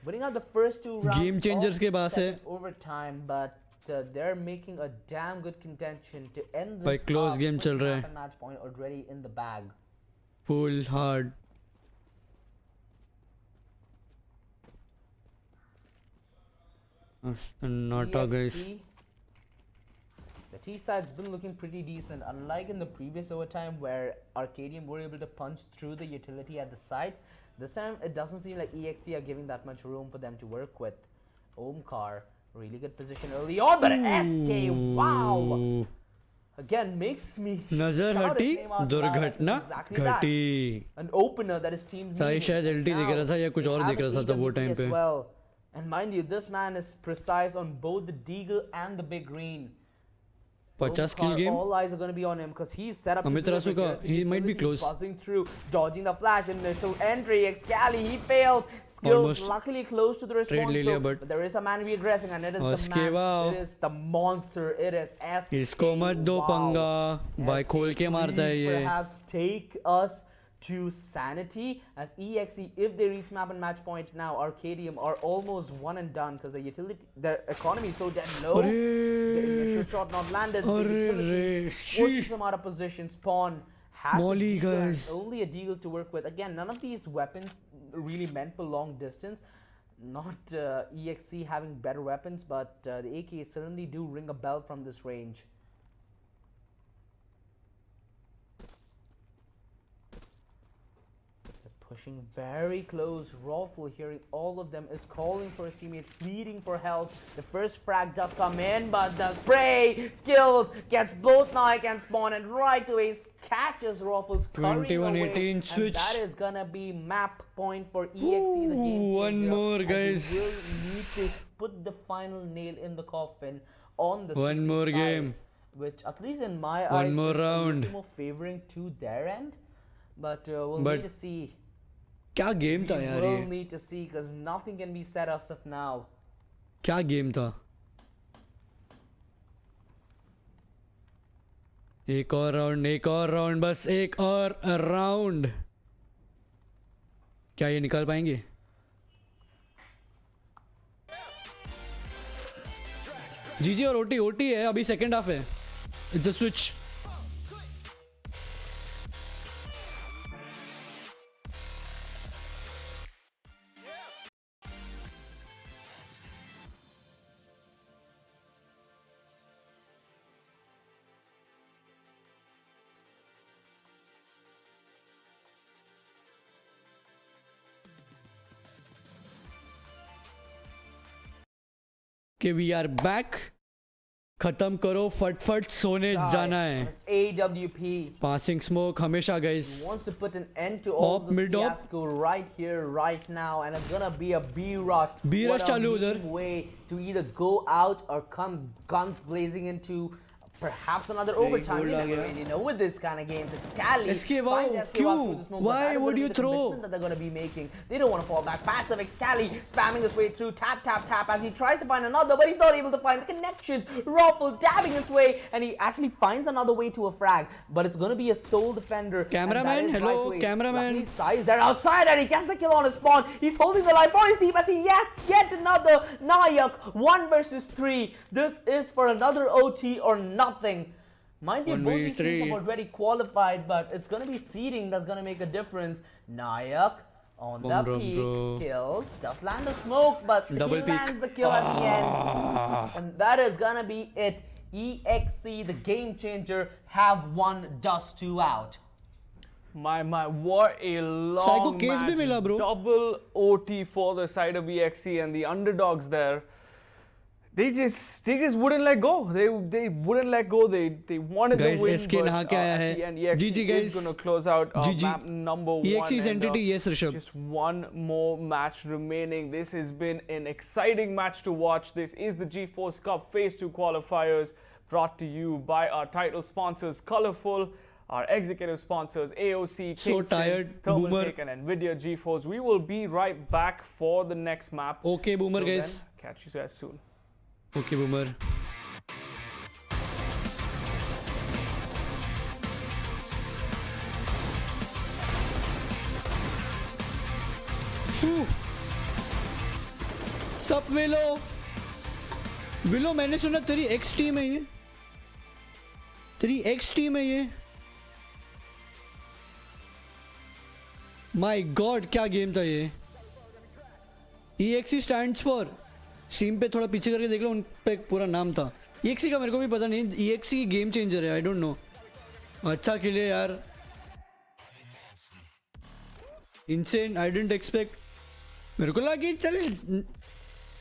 winning out the first 2 rounds. Game changers के पास है. Overtime, but they're making a damn good contention to end this. भाई close up game with चल रहा half है. a match point already in the bag. Full hard. Nata, guys. EXE, the T side's been looking pretty decent, unlike in the previous overtime where Arcadium were able to punch through the utility at the side. This time it doesn't seem like EXE are giving that much room for them to work with. Omkar, really good position early on, but SK, wow! Again, makes me नजर shout his हटी, name out loud. दुर्घटना Exactly that. घटी. An opener that his team Sai needed. शायद LT देख रहा था या कुछ They और have देख रहा an था वो EWP टाइम as पे. well. And mind you, this man is precise on both the deagle and the big green. 50 kill game. All eyes are going to be on him because he's set up. Amit Rasuka, he might be close. Buzzing through, dodging the flash, initial entry. Excali, he fails. Skills Almost luckily close to the response. ले लिया, but there is a man we addressing, and it is the man. wow. It is the monster. It is SK. इसको मत दो पंगा, भाई खोल के मारता है ये. Perhaps take us to sanity as EXE, if they reach map and match point now, Arcadium are almost one and done because their economy is so dead low. The initial shot not landed. The utility forces them out of position. Spawn has Molly, guys. only a deagle to work with. Again, none of these weapons really meant for long distance. Not EXE having better weapons, but the AK certainly do ring a bell from this range. Pushing very close. Rawful, hearing all of them, is calling for his teammates, pleading for help. The first frag does come in, but the spray skills gets both Nike and Spawn, and right away catches Rawful's currying 21-18 away, switch. and that is gonna be map point for EXE. The game One changer, more, and guys. they will need to put the final nail in the coffin on the One City more side, game. which at least in my One eyes more is a round. little more favoring to their end, but we'll But need to see. क्या game था यार We'll ये. need to see because nothing can be said as of now. क्या game था. एक और round, बस एक और राउंड. क्या ये निकाल पाएंगे? जीजी और ओटी है, अभी सेकंड हाफ है. It's a switch. कि वी आर बैक. खत्म करो फटफट, सोने जाना है. It's AWP. पासिंग स्मोक हमेशा guys. Wants to put an end to all Op, this mid op. fiasco right here, right now, and it's gonna be a B rush. B rush What a चालू उधर. mean way to either go out or come guns blazing into perhaps another overtime. You never really know with this kind of games. It's Cali. SK, wow, finds SK क्यों? through the smoke, but Why that is would gonna you be the throw? commitment that they're going to be making. They don't want to fall back. Passive Excali spamming his way through. Tap, tap, tap as he tries to find another, but he's not able to find the connections. Raffle dabbing his way, and he actually finds another way to a frag, but it's going to be a sole defender. Cameraman, hello, cameraman. Luckily, Sai is there outside, and he gets the kill on his spawn. He's holding the line for his team as he gets yet another Nayak. 1 versus 3. This is for another OT or nothing. Mind you, both these teams have already qualified, but it's going to be seeding that's going to make a difference. Nayak on the peak, skills, does land a smoke, but he lands the kill at the end. And that is going to be it. EXE, the game changer, have won dust 2 out. My, what a long case match. bhi mila, bro. Double OT for the side of EXE, and the underdogs there. They just wouldn't let go. They wouldn't let go. They wanted guys, the win. SK but नहा के आया है. and EXE GG guys. is going to close out GG. map number 1. EXE's entity, yes, Rishabh. Just one more match remaining. This has been an exciting match to watch. This is the GeForce Cup Phase 2 qualifiers, brought to you by our title sponsors, Colorful, our executive sponsors, AOC, Kingston, tired, Thermal Boomer. Take, and NVIDIA GeForce. We will be right back for the next map. Okay, Boomer, Till guys. then, catch you guys soon. Okay, Boomer. सब willow मैंने सुना तेरी x team है ये. तेरी x team है ये. My God, क्या गेम था ये. EXE stands for. स्ट्रीम पे थोड़ा पीछे करके देख लो, उन पे पूरा नाम था. EXE का मेरे को भी पता नहीं. EXE गेम चेंजर है, आई डोंट नो. अच्छा खेले यार. Insane, I didn't expect. मेरे को लगा कि चल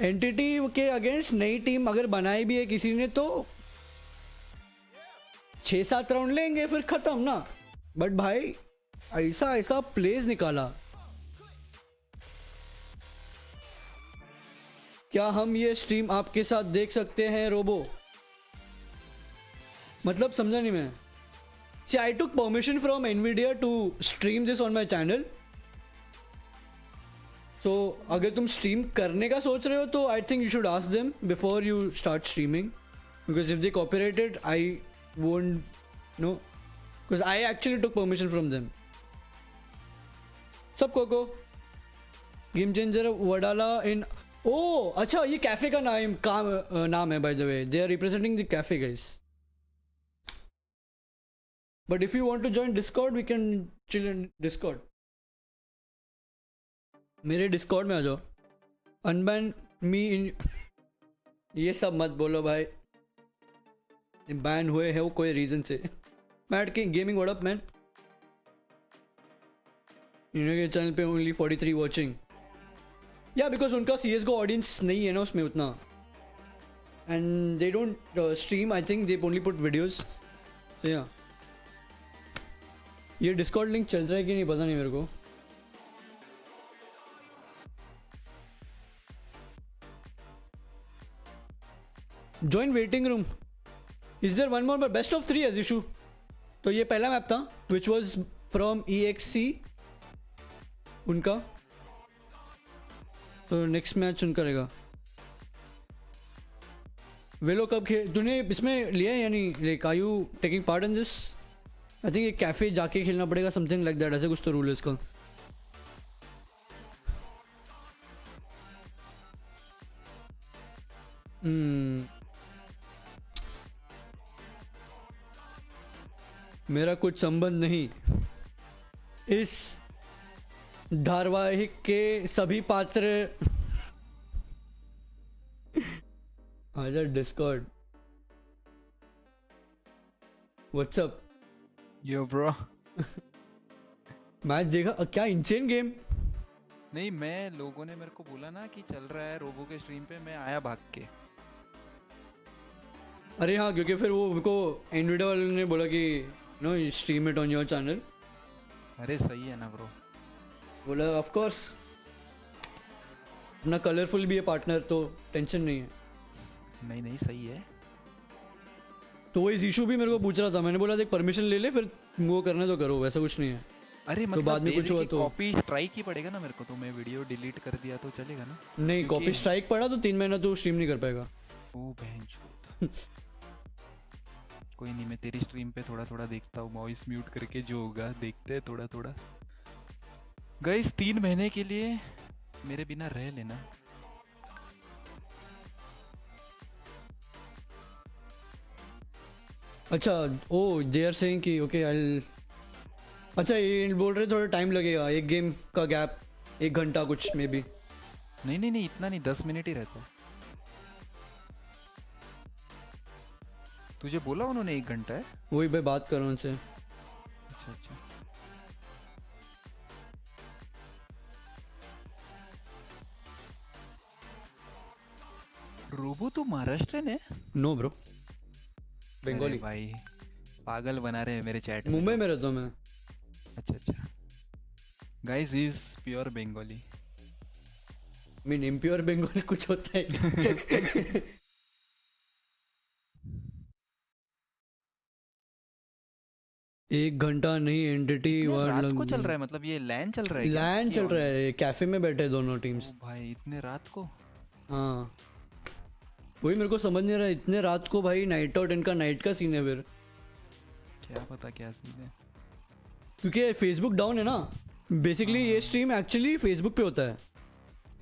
एंटिटी के अगेंस्ट नई टीम अगर बनाई भी है किसी ने तो 6-7 राउंड लेंगे फिर खत्म ना. बट भाई ऐसा प्लेस निकाला. क्या हम ये स्ट्रीम आपके साथ देख सकते हैं रोबो? मतलब समझा नहीं मैं. See, I took permission from Nvidia to stream this on my channel. So अगर तुम stream करने का सोच रहे हो तो I think you should ask them before you start streaming, because if they copyright it, I won't know, because I actually took permission from them. सब कोको गेम चेंजर वडाला इन. ओ अच्छा, ये कैफे का नाम है by the way. They are representing the café guys. But if you want to join Discord we can chill in Discord. मेरे Discord में आ जाओ. Unban me in. ये सब मत बोलो भाई. बैन हुए हैं वो कोई रीजन से. Matt King gaming what up man. इनके चैनल पे ओनली 43 वॉचिंग. या बिकॉज उनका CSGO ऑडियंस नहीं है ना उसमें उतना. And they don't stream. I think they only put videos. तो या ये डिस्कॉर्ड लिंक चल रहा है कि नहीं पता नहीं मेरे को. Join waiting room. Is there one more but best of 3 as issue. तो ये पहला मैप था विच वॉज फ्रॉम EXC उनका. तो नेक्स्ट मैच उनका रहेगा. वेलो कब तूने इसमें लिया है या नहीं. Like are you taking part in this. I think एक कैफे जाके खेलना पड़ेगा, समथिंग लाइक दैट. ऐसे कुछ तो रूल है इसका. मेरा कुछ संबंध नहीं. इस धारावाहिक के सभी पात्र आजा Discord. What's up yo bro. Match देखा क्या इंसेन गेम. नहीं, मैं लोगों ने मेरे को बोला ना कि चल रहा है रोबो के स्ट्रीम पे, मैं आया भाग के. अरे हाँ, क्योंकि फिर वो मेरे को एनवीडिया वालों ने बोला कि no stream it on your channel. अरे सही है ना ब्रो. बोला ऑफ कोर्स. अपना कलरफुल भी है पार्टनर तो टेंशन नहीं है. नहीं नहीं सही है. तो वो इस इशू भी मेरे को पूछ रहा था. मैंने बोला देख परमिशन ले ले, फिर वो करने तो करो, वैसा कुछ नहीं है. अरे तो बाद में कुछ हुआ तो कॉपी स्ट्राइक ही पड़ेगा ना मेरे को. तो मैं वीडियो डिलीट कर दिया तो चलेगा ना. नहीं, कॉपी स्ट्राइक पड़ा तो 3 महीना तो स्ट्रीम नहीं कर पाएगा. ओ बहनचोद. कोई नहीं, मैं तेरी स्ट्रीम पे थोड़ा थोड़ा देखता हूँ. वॉइस म्यूट करके जो होगा देखते हैं थोड़ा थोड़ा. गाइस 3 महीने के लिए मेरे बिना रह लेना. अच्छा. ओ दे आर सेइंग कि ओके आई. अच्छा ये बोल रहे थोड़ा टाइम लगेगा. एक गेम का गैप 1 घंटा कुछ मे बी. नहीं नहीं नहीं, इतना नहीं, 10 मिनट ही रहता है. तुझे बोला उन्होंने 1 घंटा है. वही मैं बात कर रहा हूँ उनसे. अच्छा अच्छा. रोबो तो महाराष्ट्र है. No bro, Bengali. भाई पागल बना रहे हैं मेरे चैट में. मुंबई में रहता हूँ मैं. अच्छा अच्छा. Guys is pure Bengali. Mean impure Bengali कुछ होता है. एक घंटा नहीं एंटिटी रात को चल रहा है. मतलब ये लैन चल रहा है. लैन चल रहा है. कैफे में बैठे दोनों टीम्स. भाई इतने रात को. हाँ वही मेरे को समझ नहीं रहा. इतने रात को भाई. नाइट आउट इनका नाइट का सीन है फिर. क्या पता क्या सीन है. क्योंकि फेसबुक डाउन है ना बेसिकली. ये स्ट्रीम एक्चुअली फेसबुक पे होता है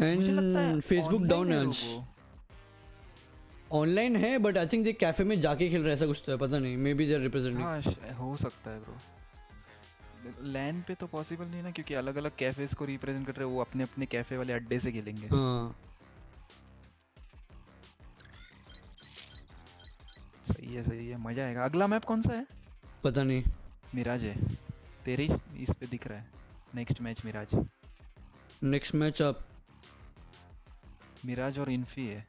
एंड फेसबुक डाउन है आज. ऑनलाइन है but I think they cafe में जाके खेल रहा है. ऐसा कुछ तो है, पता नहीं. Maybe they are representing. हाँ हो सकता है ब्रो. लैन पे तो पॉसिबल नहीं ना, क्योंकि अलग अलग कैफेज को रिप्रेजेंट कर रहे हैं. वो अपने अपने कैफे वाले अड्डे से खेलेंगे. हाँ सही है. मजा आएगा. अगला मैप कौन सा है पता नहीं. मिराज है. तेरे इस पे दिख रहा है. Next match Mirage. Next match आप मिराज और इन्फी है.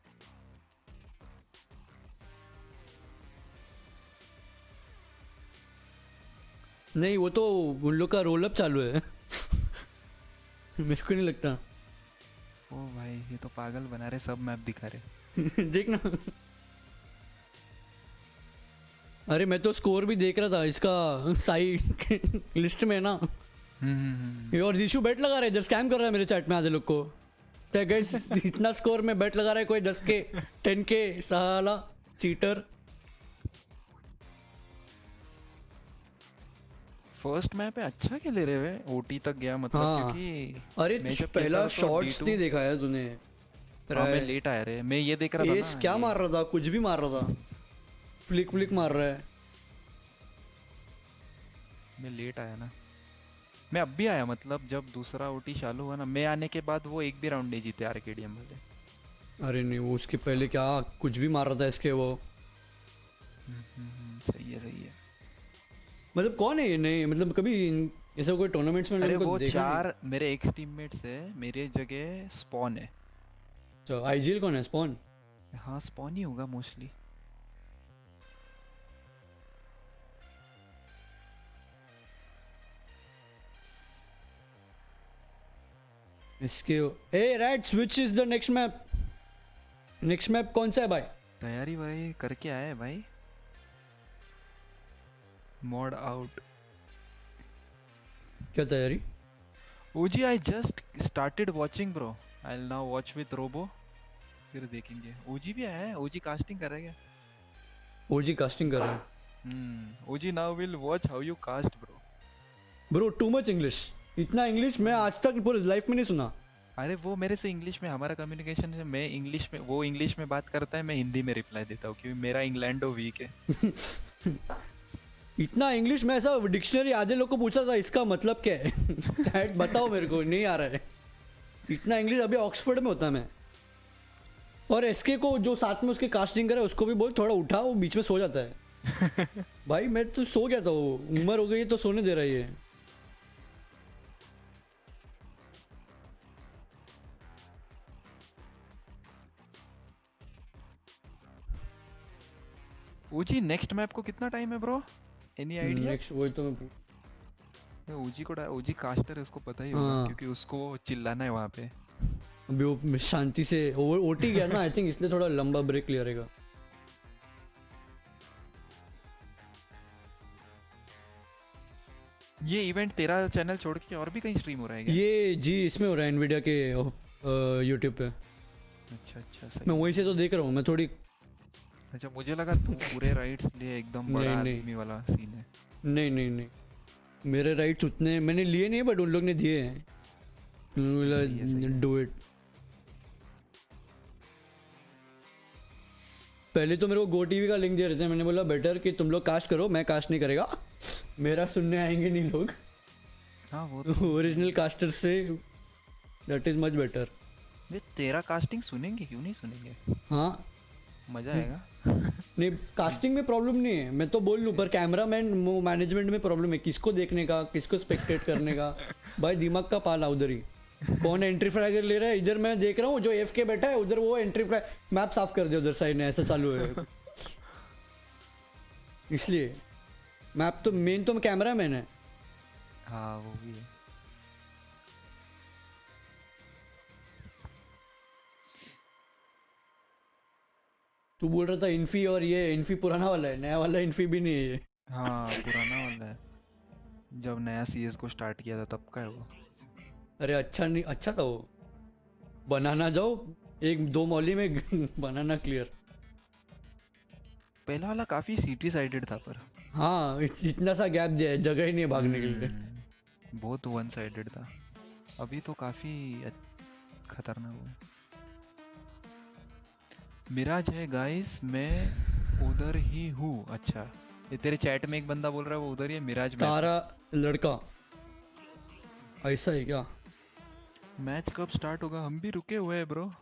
नहीं वो तो उन लोग का रोल अप चालू है. मेरे को नहीं लगता. ओ भाई ये तो पागल बना रहे. सब मैप दिखा रहे. देखना. अरे मैं तो स्कोर भी देख रहा था इसका साई लिस्ट में ना। ये और जीशु बेट लगा रहा है इधर, स्कैम कर रहा है मेरे चैट में आधे लोग को। तो गाइस इतना स्कोर में बेट लगा रहा है कोई 10K 10K, साला चीटर। फर्स्ट मैप पे अच्छा खेले रहे हुए, ओटी तक गया मतलब। हाँ। क्योंकि अरे मैं जब पहला खेलता था तो शॉट्स D2 नहीं देखा है तूने? हाँ मैं लेट आया रे, मैं ये देख रहा था एस ना। क्या मार रहा था, कुछ भी मार रहा था, फ्लिक फ्लिक मार रहा है। मैं लेट आया ना, मैं अब भी आया मतलब जब दूसरा ओटी चालू हुआ ना, मैं आने के बाद वो एक भी राउंड नहीं जीते आरकेडीएम वाले। अरे नहीं, वो उसके पहले क्या कुछ भी मार रहा था इसके वो। सही है सही है। मतलब कौन है ये? नहीं मतलब कभी ऐसा कोई टूर्नामेंट्स में अरे उनको वो देखा नहीं। 4 मेरे एक्स टीममेट्स है, मेरे जगह स्पॉन है। तो आईजीएल कौन है? स्पॉन? हाँ स्पॉन ही होगा मोस्टली। इसके a right, switch is the next map. Next map कौन सा है भाई? तैयारी भाई करके आया है भाई। Mod out. क्या तैयारी? OG I just started watching bro, I will now watch with Robo, फिर देखेंगे। ओजी भी आया है, ओजी कास्टिंग कर रहा है क्या? ओजी कास्टिंग कर रहा है। OG now will watch how you cast bro. Bro too much English, इतना इंग्लिश मैं आज तक पूरी लाइफ में नहीं सुना। अरे वो मेरे से इंग्लिश में, हमारा कम्युनिकेशन है, मैं इंग्लिश में, वो इंग्लिश में बात करता है, मैं हिंदी में रिप्लाई देता हूँ क्योंकि मेरा इंग्लैंडो वीक है। इतना इंग्लिश में ऐसा डिक्शनरी आधे लोग को पूछा था इसका मतलब क्या है चैट बताओ मेरे को, नहीं आ रहा है इतना इंग्लिश। अभी ऑक्सफोर्ड में होता मैं। और एसके को जो साथ में उसके कास्टिंग करे उसको भी बोल थोड़ा उठा, वो बीच में सो जाता है। भाई मैं तो सो गया था, वो उम्र हो गई है तो सोने दे रही है। ओजी नेक्स्ट मैप को कितना टाइम है ब्रो, एनी आइडिया? नेक्स्ट वही तो मैं ओजी को, ओजी कास्टर है उसको पता ही होगा। हाँ। क्योंकि उसको चिल्लाना है वहाँ पे। अभी वो शांति से ओटी गया ना आई थिंक, इसलिए थोड़ा लंबा ब्रेक ले रहेगा। ये इवेंट तेरा चैनल छोड़ के और भी कहीं स्ट्रीम हो रहा है क्या? ये जी इसमें हो रहा है एनवीडिया के यूट्यूब पे। अच्छा अच्छा सही। मैं वहीं से तो देख रहा हूँ मैं थोड़ी। अच्छा मुझे लगा तू पूरे राइट्स लिए एकदम बड़ा नहीं, आदमी वाला सीन है। नहीं नहीं नहीं, मेरे राइट्स उतने मैंने लिए नहीं, बट उन लोग ने दिए हैं। Do it. पहले तो मेरे को गो टीवी का लिंक दे रहे थे, मैंने बोला बेटर कि तुम लोग कास्ट करो, मैं कास्ट नहीं करेगा, मेरा सुनने आएंगे नहीं लोग। हाँ वो तो ओरिजिनल कास्टर से दैट इज मच बेटर। ये तेरा कास्टिंग सुनेंगे, क्यों नहीं सुनेंगे? हाँ मजा आएगा। नहीं, कास्टिंग में प्रॉब्लम नहीं है, मैं तो बोल लूँ, पर कैमरामैन मैनेजमेंट में प्रॉब्लम है, किसको देखने का, किसको स्पेक्टेट करने का। भाई दिमाग का पाला उधर ही। कौन एंट्री फ्लैगर ले रहा है इधर, मैं देख रहा हूँ जो एफ के बैठा है उधर, वो एंट्री फ्लैग मैप साफ कर दे उधर साइड में, ऐसा चालू है। इसलिए मैप तो मेन तो कैमरा मैन है। हाँ वो भी है। तू बोल रहा था इन्फी, और ये इन्फी पुराना वाला है, नया वाला इन्फी भी नहीं है ये। हाँ पुराना वाला है, जब नया सीएस को स्टार्ट किया था तब का है वो। अरे अच्छा नहीं, अच्छा था वो। बनाना जाओ एक दो मौली में बनाना क्लियर। पहला वाला काफी सिटी साइडेड था पर। हाँ इतना सा गैप दिया है, जगह ही नहीं है भागने के लिए। बहुत वन साइडेड था, अभी तो काफी खतरनाक हुआ। मिराज है गाइस, मैं उधर ही हूँ। अच्छा ये तेरे चैट में एक बंदा बोल रहा है वो उधर ही है, मिराज में। तारा लड़का ऐसा है क्या? मैच कब स्टार्ट होगा? हम भी रुके हुए हैं ब्रो।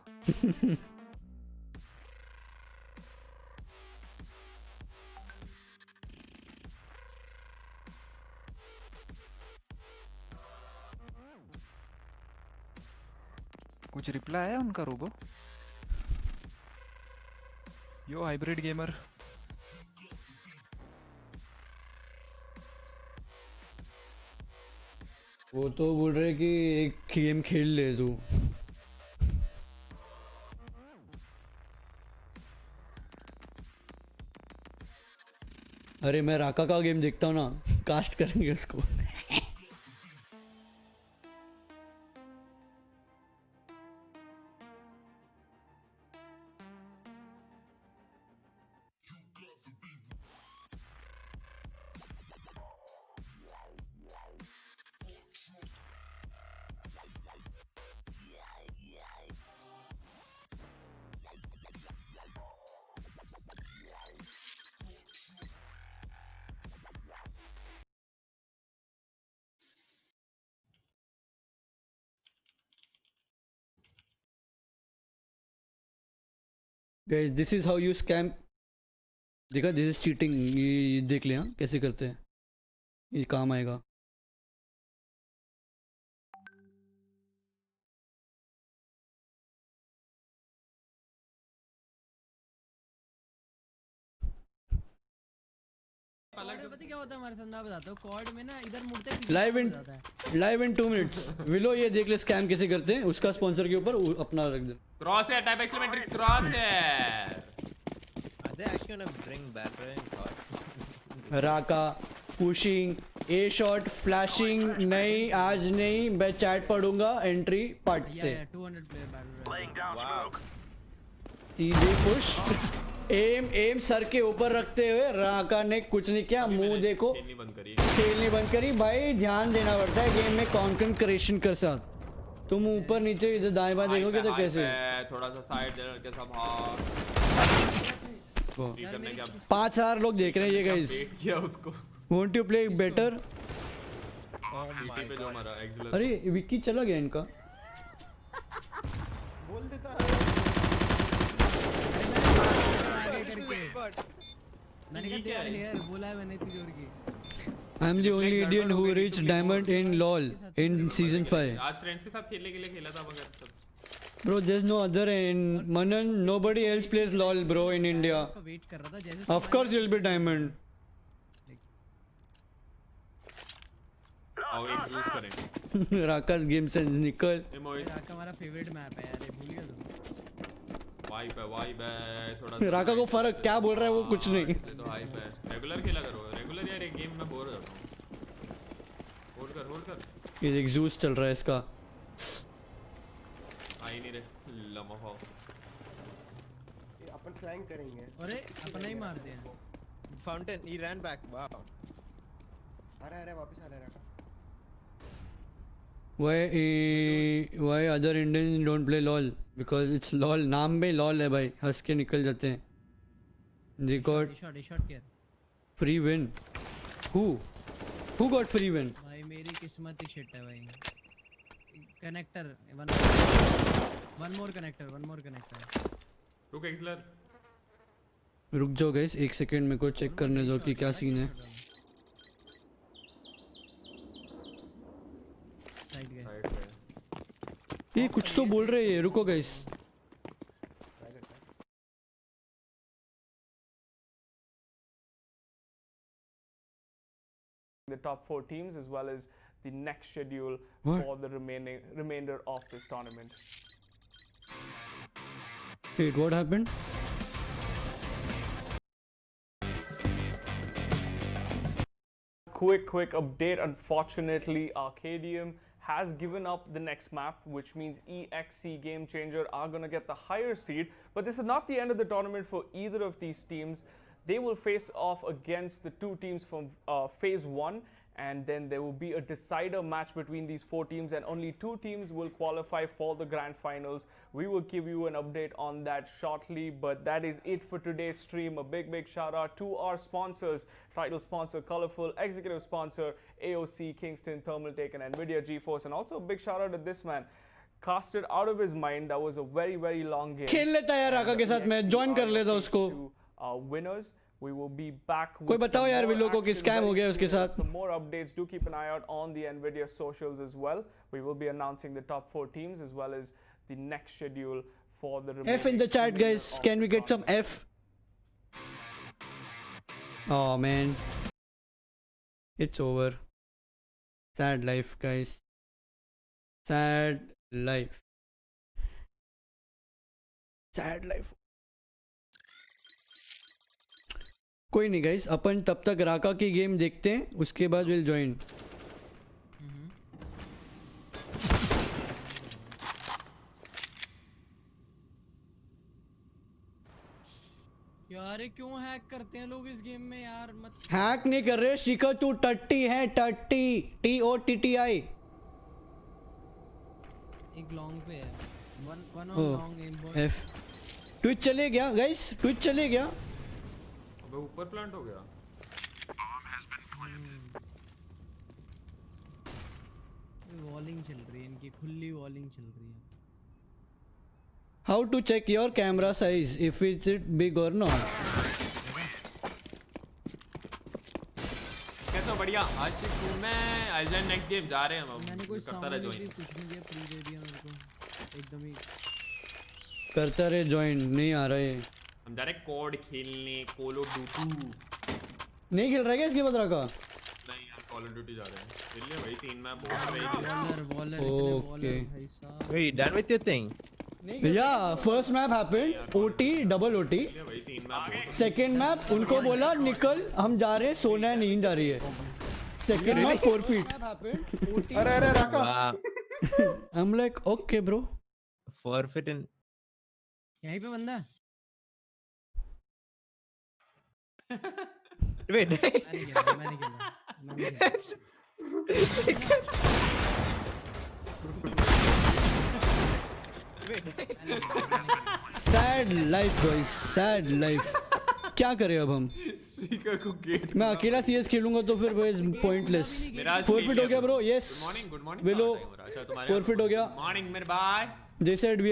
कुछ रिप्लाई आया उनका रोबो? यो हाइब्रिड गेमर। वो तो बोल रहे कि एक गेम खेल ले तू। अरे मैं राका का गेम देखता हूँ ना, कास्ट करेंगे उसको. Guys, this is how you scam. देखा, this is cheating. ये देख ले, हाँ कैसे करते हैं, ये काम आएगा. पता क्या होता है हमारे साथ, मैं बताता हूँ. कॉर्ड में ना इधर मुड़ते हैं, लाइव पीछे इन हो जाता है. Live in 2 minutes. विलो ये देख ले स्कैम कैसे करते हैं, उसका स्पॉन्सर के ऊपर अपना रख दे. क्रॉस है, टाइप एक्सक्लेमेटरी क्रॉस है. Are they actually gonna bring battery in car? Raka pushing, A shot, flashing नहीं, आज नहीं. मैं चैट पढ़ूंगा एंट्री पार्ट से. 200 प्लेयर बैटल. Wow. सीधे पुश, एम सर के ऊपर रखते हुए राका ने कुछ नहीं किया. मुंह देखो, खेलनी बंद करी. खेलनी बंद करी. भाई ध्यान देना पड़ता है गेम में कॉन्करेशन कर साथ. तुम ऊपर नीचे इधर दाएं बाएं देखोगे तो कैसे. थोड़ा सा साइड जनरल के सब हाँ 5000 लोग देख रहे हैं ये गाइस. किया उसको. Want to play better. Oh my पे जो god. हमारा एक्सलेंट. अरे विक्की चला गया इनका. बोल देता. मैंने कहा तेरा हेयर बोला है मैंने तिजोरी की. I am the only Indian who reached diamond in LoL in season 5. आज फ्रेंड्स के साथ खेलने के लिए खेला था मगर Bro, there's no other in Manan. Nobody else plays LoL, bro, in India. उसका वेट कर रहा था जैसे. Of course, you'll be diamond. आओ एक यूज करें. Raka's game sense निकल. मोहित राका हमारा फेवरेट मैप है यार, ये भूल गया तुम. वाइब है थोड़ा सा. राका को फर्क क्या बोल रहा है वो कुछ नहीं. तो हाइप है. रेगुलर खेला करो. रेगुलर यार एक गेम में बोर हो जाता हूं. होल्ड कर. ये देख जूस चल रहा है इसका. आई नहीं रे लम्हा. अपन फ्लैंक करेंगे. अरे अपना ही मार दिया. Fountain, he ran back. Wow. आ रहा है वापस आ रहा है. Why other Indians don't play LoL? Because it's LoL. नाम में LoL है भाई, हंस के निकल जाते हैं. They got shot care. free win. Who got free win? भाई मेरी किस्मत ही शिट है भाई. Connector one more connector. रुक एक्सलर. रुक जाओ गाइस, एक सेकंड मेरे को चेक करने दो कि क्या सीन है. साइड गए. साइड पे ये कुछ तो बोल रहे हैं, रुको guys. The top 4 teams as well as the next schedule What? for the remainder of this tournament. Wait, what happened? Quick update. Unfortunately, Arcadium has given up the next map, which means EXC Game Changer are going to get the higher seed. But this is not the end of the tournament for either of these teams. They will face off against the 2 teams from phase 1, and then there will be a decider match between these 4 teams, and only 2 teams will qualify for the grand finals. We will give you an update on that shortly, but that is it for today's stream. A big shout out to our sponsors: title sponsor Colorful, executive sponsor AOC, Kingston, Thermaltake, and Nvidia GeForce. And also a big shout out to this man, casted out of his mind. That was a very long game. खेल लेता है यार राका के साथ, मैं join कर लेता उसको. Winners. We will be back with कोई बताओ some यार more विलो को कि action स्कैम हो very गया soon. उसके साथ. Some more updates. Do keep an eye out on the Nvidia socials as well. We will be announcing the top 4 teams as well as the next schedule for the F in the chat guys, can we get some F? Oh man, it's over. Sad life guys, sad life. कोई नहीं guys, अपन तब तक राका की game देखते हैं, उसके बाद will join. यार ये क्यों हैक करते हैं लोग इस गेम में यार? मत हैक नहीं कर रहे शिखर, तू टट्टी है, टट्टी, TOTTI। एक लॉन्ग पे है, वन ऑन ओ, लॉन्ग एम बॉय। F। ट्विच चले गया गाइस, ट्विच चले गया। अबे ऊपर प्लांट हो गया। वॉलिंग चल रही है इनकी, खुली वॉलिंग चल रही है। How to check your camera size if it's it big or not? कैसा बढ़िया आज से मैं आइजन नेक्स्ट गेम जा रहे हैं हम। मैंने कोई करता रहा साउंड ज्वाइन। कुछ नहीं दिया, फ्री दे दिया मेरे को एकदम ही। करता रहे ज्वाइन, नहीं आ रहा है। हम जा रहे हैं कोड खेलने, कॉल ऑफ ड्यूटी। नहीं खेल रहा है क्या इसके बाद राका? नहीं यार कॉल ऑफ ड्यूटी जा रहे हैं। खेल लिया भाई 3 मैच बहुत रही। Waller Okay. भाई साहब। Wait, done with your thing? Yeah, first map happened, OT, double OT. भाई 3 मैच सेकेंड मैप उनको बोला निकल, हम जा रहे हैं, सोना है, नींद आ रही है। Second map 4 feet। अरे अरे राका। I'm like, okay bro. Forfeit and यहीं पे बंदा है? wait. मैंने खेला, मैंने खेला, मैंने खेला। Sad life boys, sad life। क्या करें अब हम? स्पीकर को गेट। मैं अकेला CS खेलूंगा तो फिर boys pointless। Forfeit हो गया bro, yes। Good morning Willow, अच्छा तुम्हारे forfeit हो गया। मॉर्निंग मेरे bye. They said we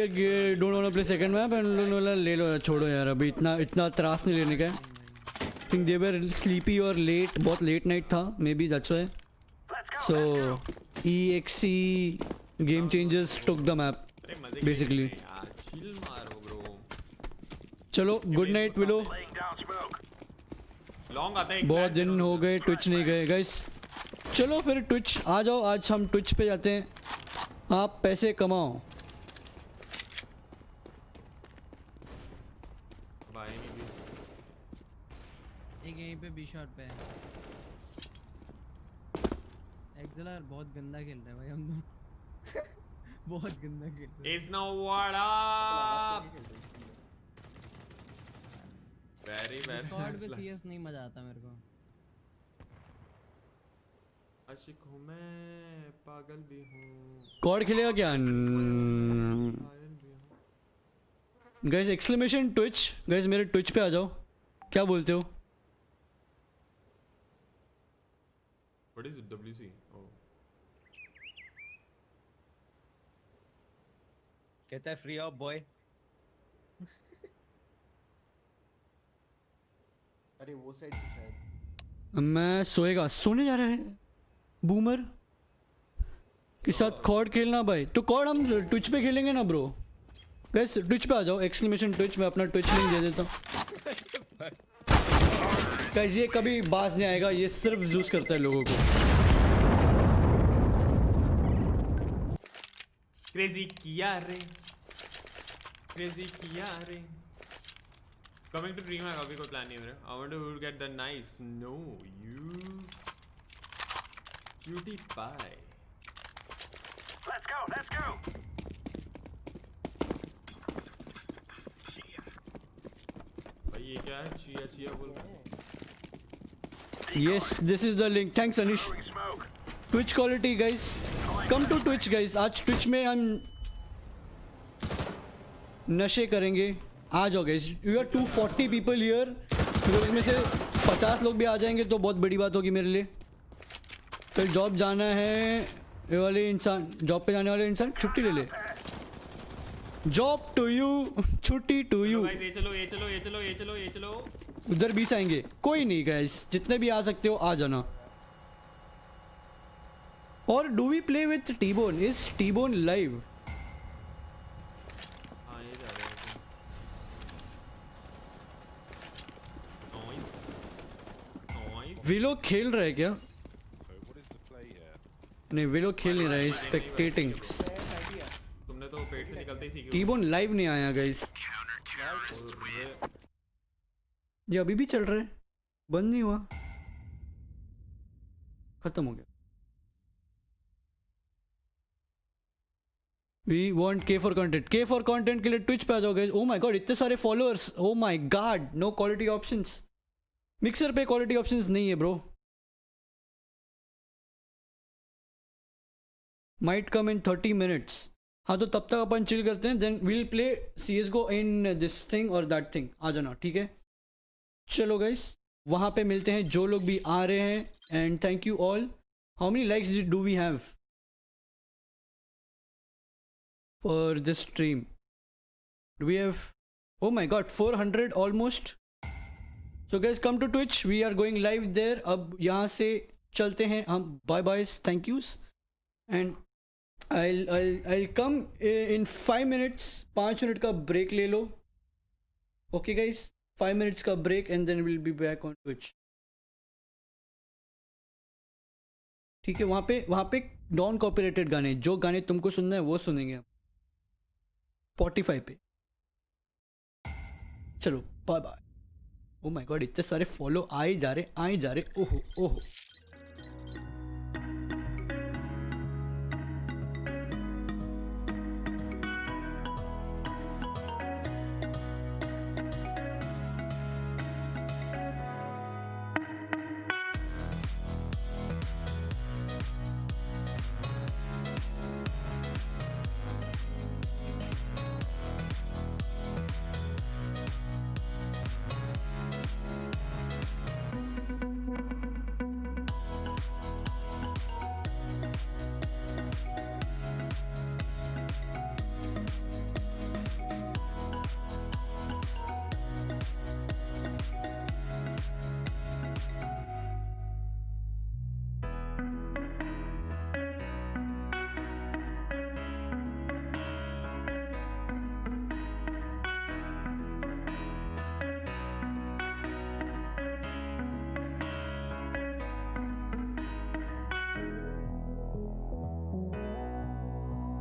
don't want to play second map and उन्होंने बोला ले लो, छोड़ो यार, अभी इतना त्रास नहीं लेने का है। I think they were sleepy or late, बहुत late night था, maybe that's why। So EXE game changers took the map basically। Chill मारो ब्रो। चलो गुड नाइट विलो, लॉन्ग आता है। बहुत दिन हो गए ट्विच नहीं गए गाइस। चलो फिर ट्विच आ जाओ, आज हम ट्विच पे जाते हैं, आप पैसे कमाओ। भाई नहीं भी। एक यहीं पे बी शॉट पे है। एक्सेलर बहुत गंदा खेल रहा है भाई, हम दोनों बहुत गंदा खेल रहे हैं। Is know what up. Very squad पे सीएस नहीं मजा आता मेरे को। आशिक हूँ मैं, पागल भी हूँ, कॉर्ड खेलेगा क्या घायल भी हूँ। गाइस? एक्सक्लेमेशन ट्विच गाइस, मेरे ट्विच पे आ जाओ, क्या बोलते हो? What is WC? Oh. कहता है free up boy. अरे वो साइड पे शायद। मैं सोने जा रहा है बूमर के साथ कॉर्ड खेलना भाई, तो कॉर्ड हम ट्विच पे खेलेंगे ना ब्रो। गाइस ट्विच पे आ जाओ, एक्सक्लेमेशन ट्विच, मैं अपना ट्विच लिंक दे देता हूँ। गाइस ये कभी बाज नहीं आएगा, ये सिर्फ यूज करता है लोगों को। क्रेजी किया रे, क्रेजी किया रे। कमिंग टू ड्रीम है, अभी कोई प्लान नहीं है मेरा। I want to get the knives. No you beauty pie. Let's go. भाई ये क्या है? चिया चिया बोल रहा है। Yes, this is the link. Thanks Anish. Twitch quality guys. Come to Twitch guys. आज Twitch में हम नशे करेंगे, आ जाओ guys. You are 240 people here. तो इसमें से 50 लोग भी आ जाएंगे तो बहुत बड़ी बात होगी मेरे लिए। कल जॉब जाना है, ये वाले इंसान, जॉब पे जाने वाले इंसान छुट्टी ले ले। जॉब टू यू, छुट्टी टू यू। गाइस ये चलो, ये चलो, ये चलो, ये चलो, ये चलो। उधर 20 आएंगे, कोई नहीं गाइस, जितने भी आ सकते हो आ जाना। और do we play with Tbone? Is Tbone live? हाँ ये जा रहा है। नॉइस। वे लोग खेल रहे हैं क्या? नहीं वे लोग खेल नहीं रहे, स्पेक्टेटिंग। तुमने तो पेट से निकलते ही सीखी। टीबोन लाइव नहीं आया गाइस, ये अभी भी चल रहा है। बंद नहीं हुआ, खत्म हो गया। We want K for content. K for content के लिए ट्विच पे आ जाओ guys. Oh my god, इतने सारे followers. Oh my god, no quality options. Mixer पे क्वालिटी ऑप्शंस नहीं है bro. Might come in 30 minutes. हाँ तो तब तक अपन चिल करते हैं. Then we'll play CSGO in this thing or that thing. आ जाना, ठीक है. चलो guys, वहाँ पे मिलते हैं जो लोग भी आ रहे हैं. And thank you all. How many likes do we have for this stream? Do we have, oh my god, 400 almost. So guys, come to Twitch, we are going live there. अब यहाँ से चलते हैं हम. Bye bye, thank yous, and I'll come in 5 minutes. 5 minute का break ले लो. Okay guys, 5 minutes का break and then we'll be back on Twitch. ठीक है. वहाँ पे नॉन कॉपीराइटेड गाने, जो गाने तुमको सुनना है वो सुनेंगे हम Spotify पे. चलो bye bye. Oh my god, इतने सारे फॉलो आए जा रहे. ओहो ओहो.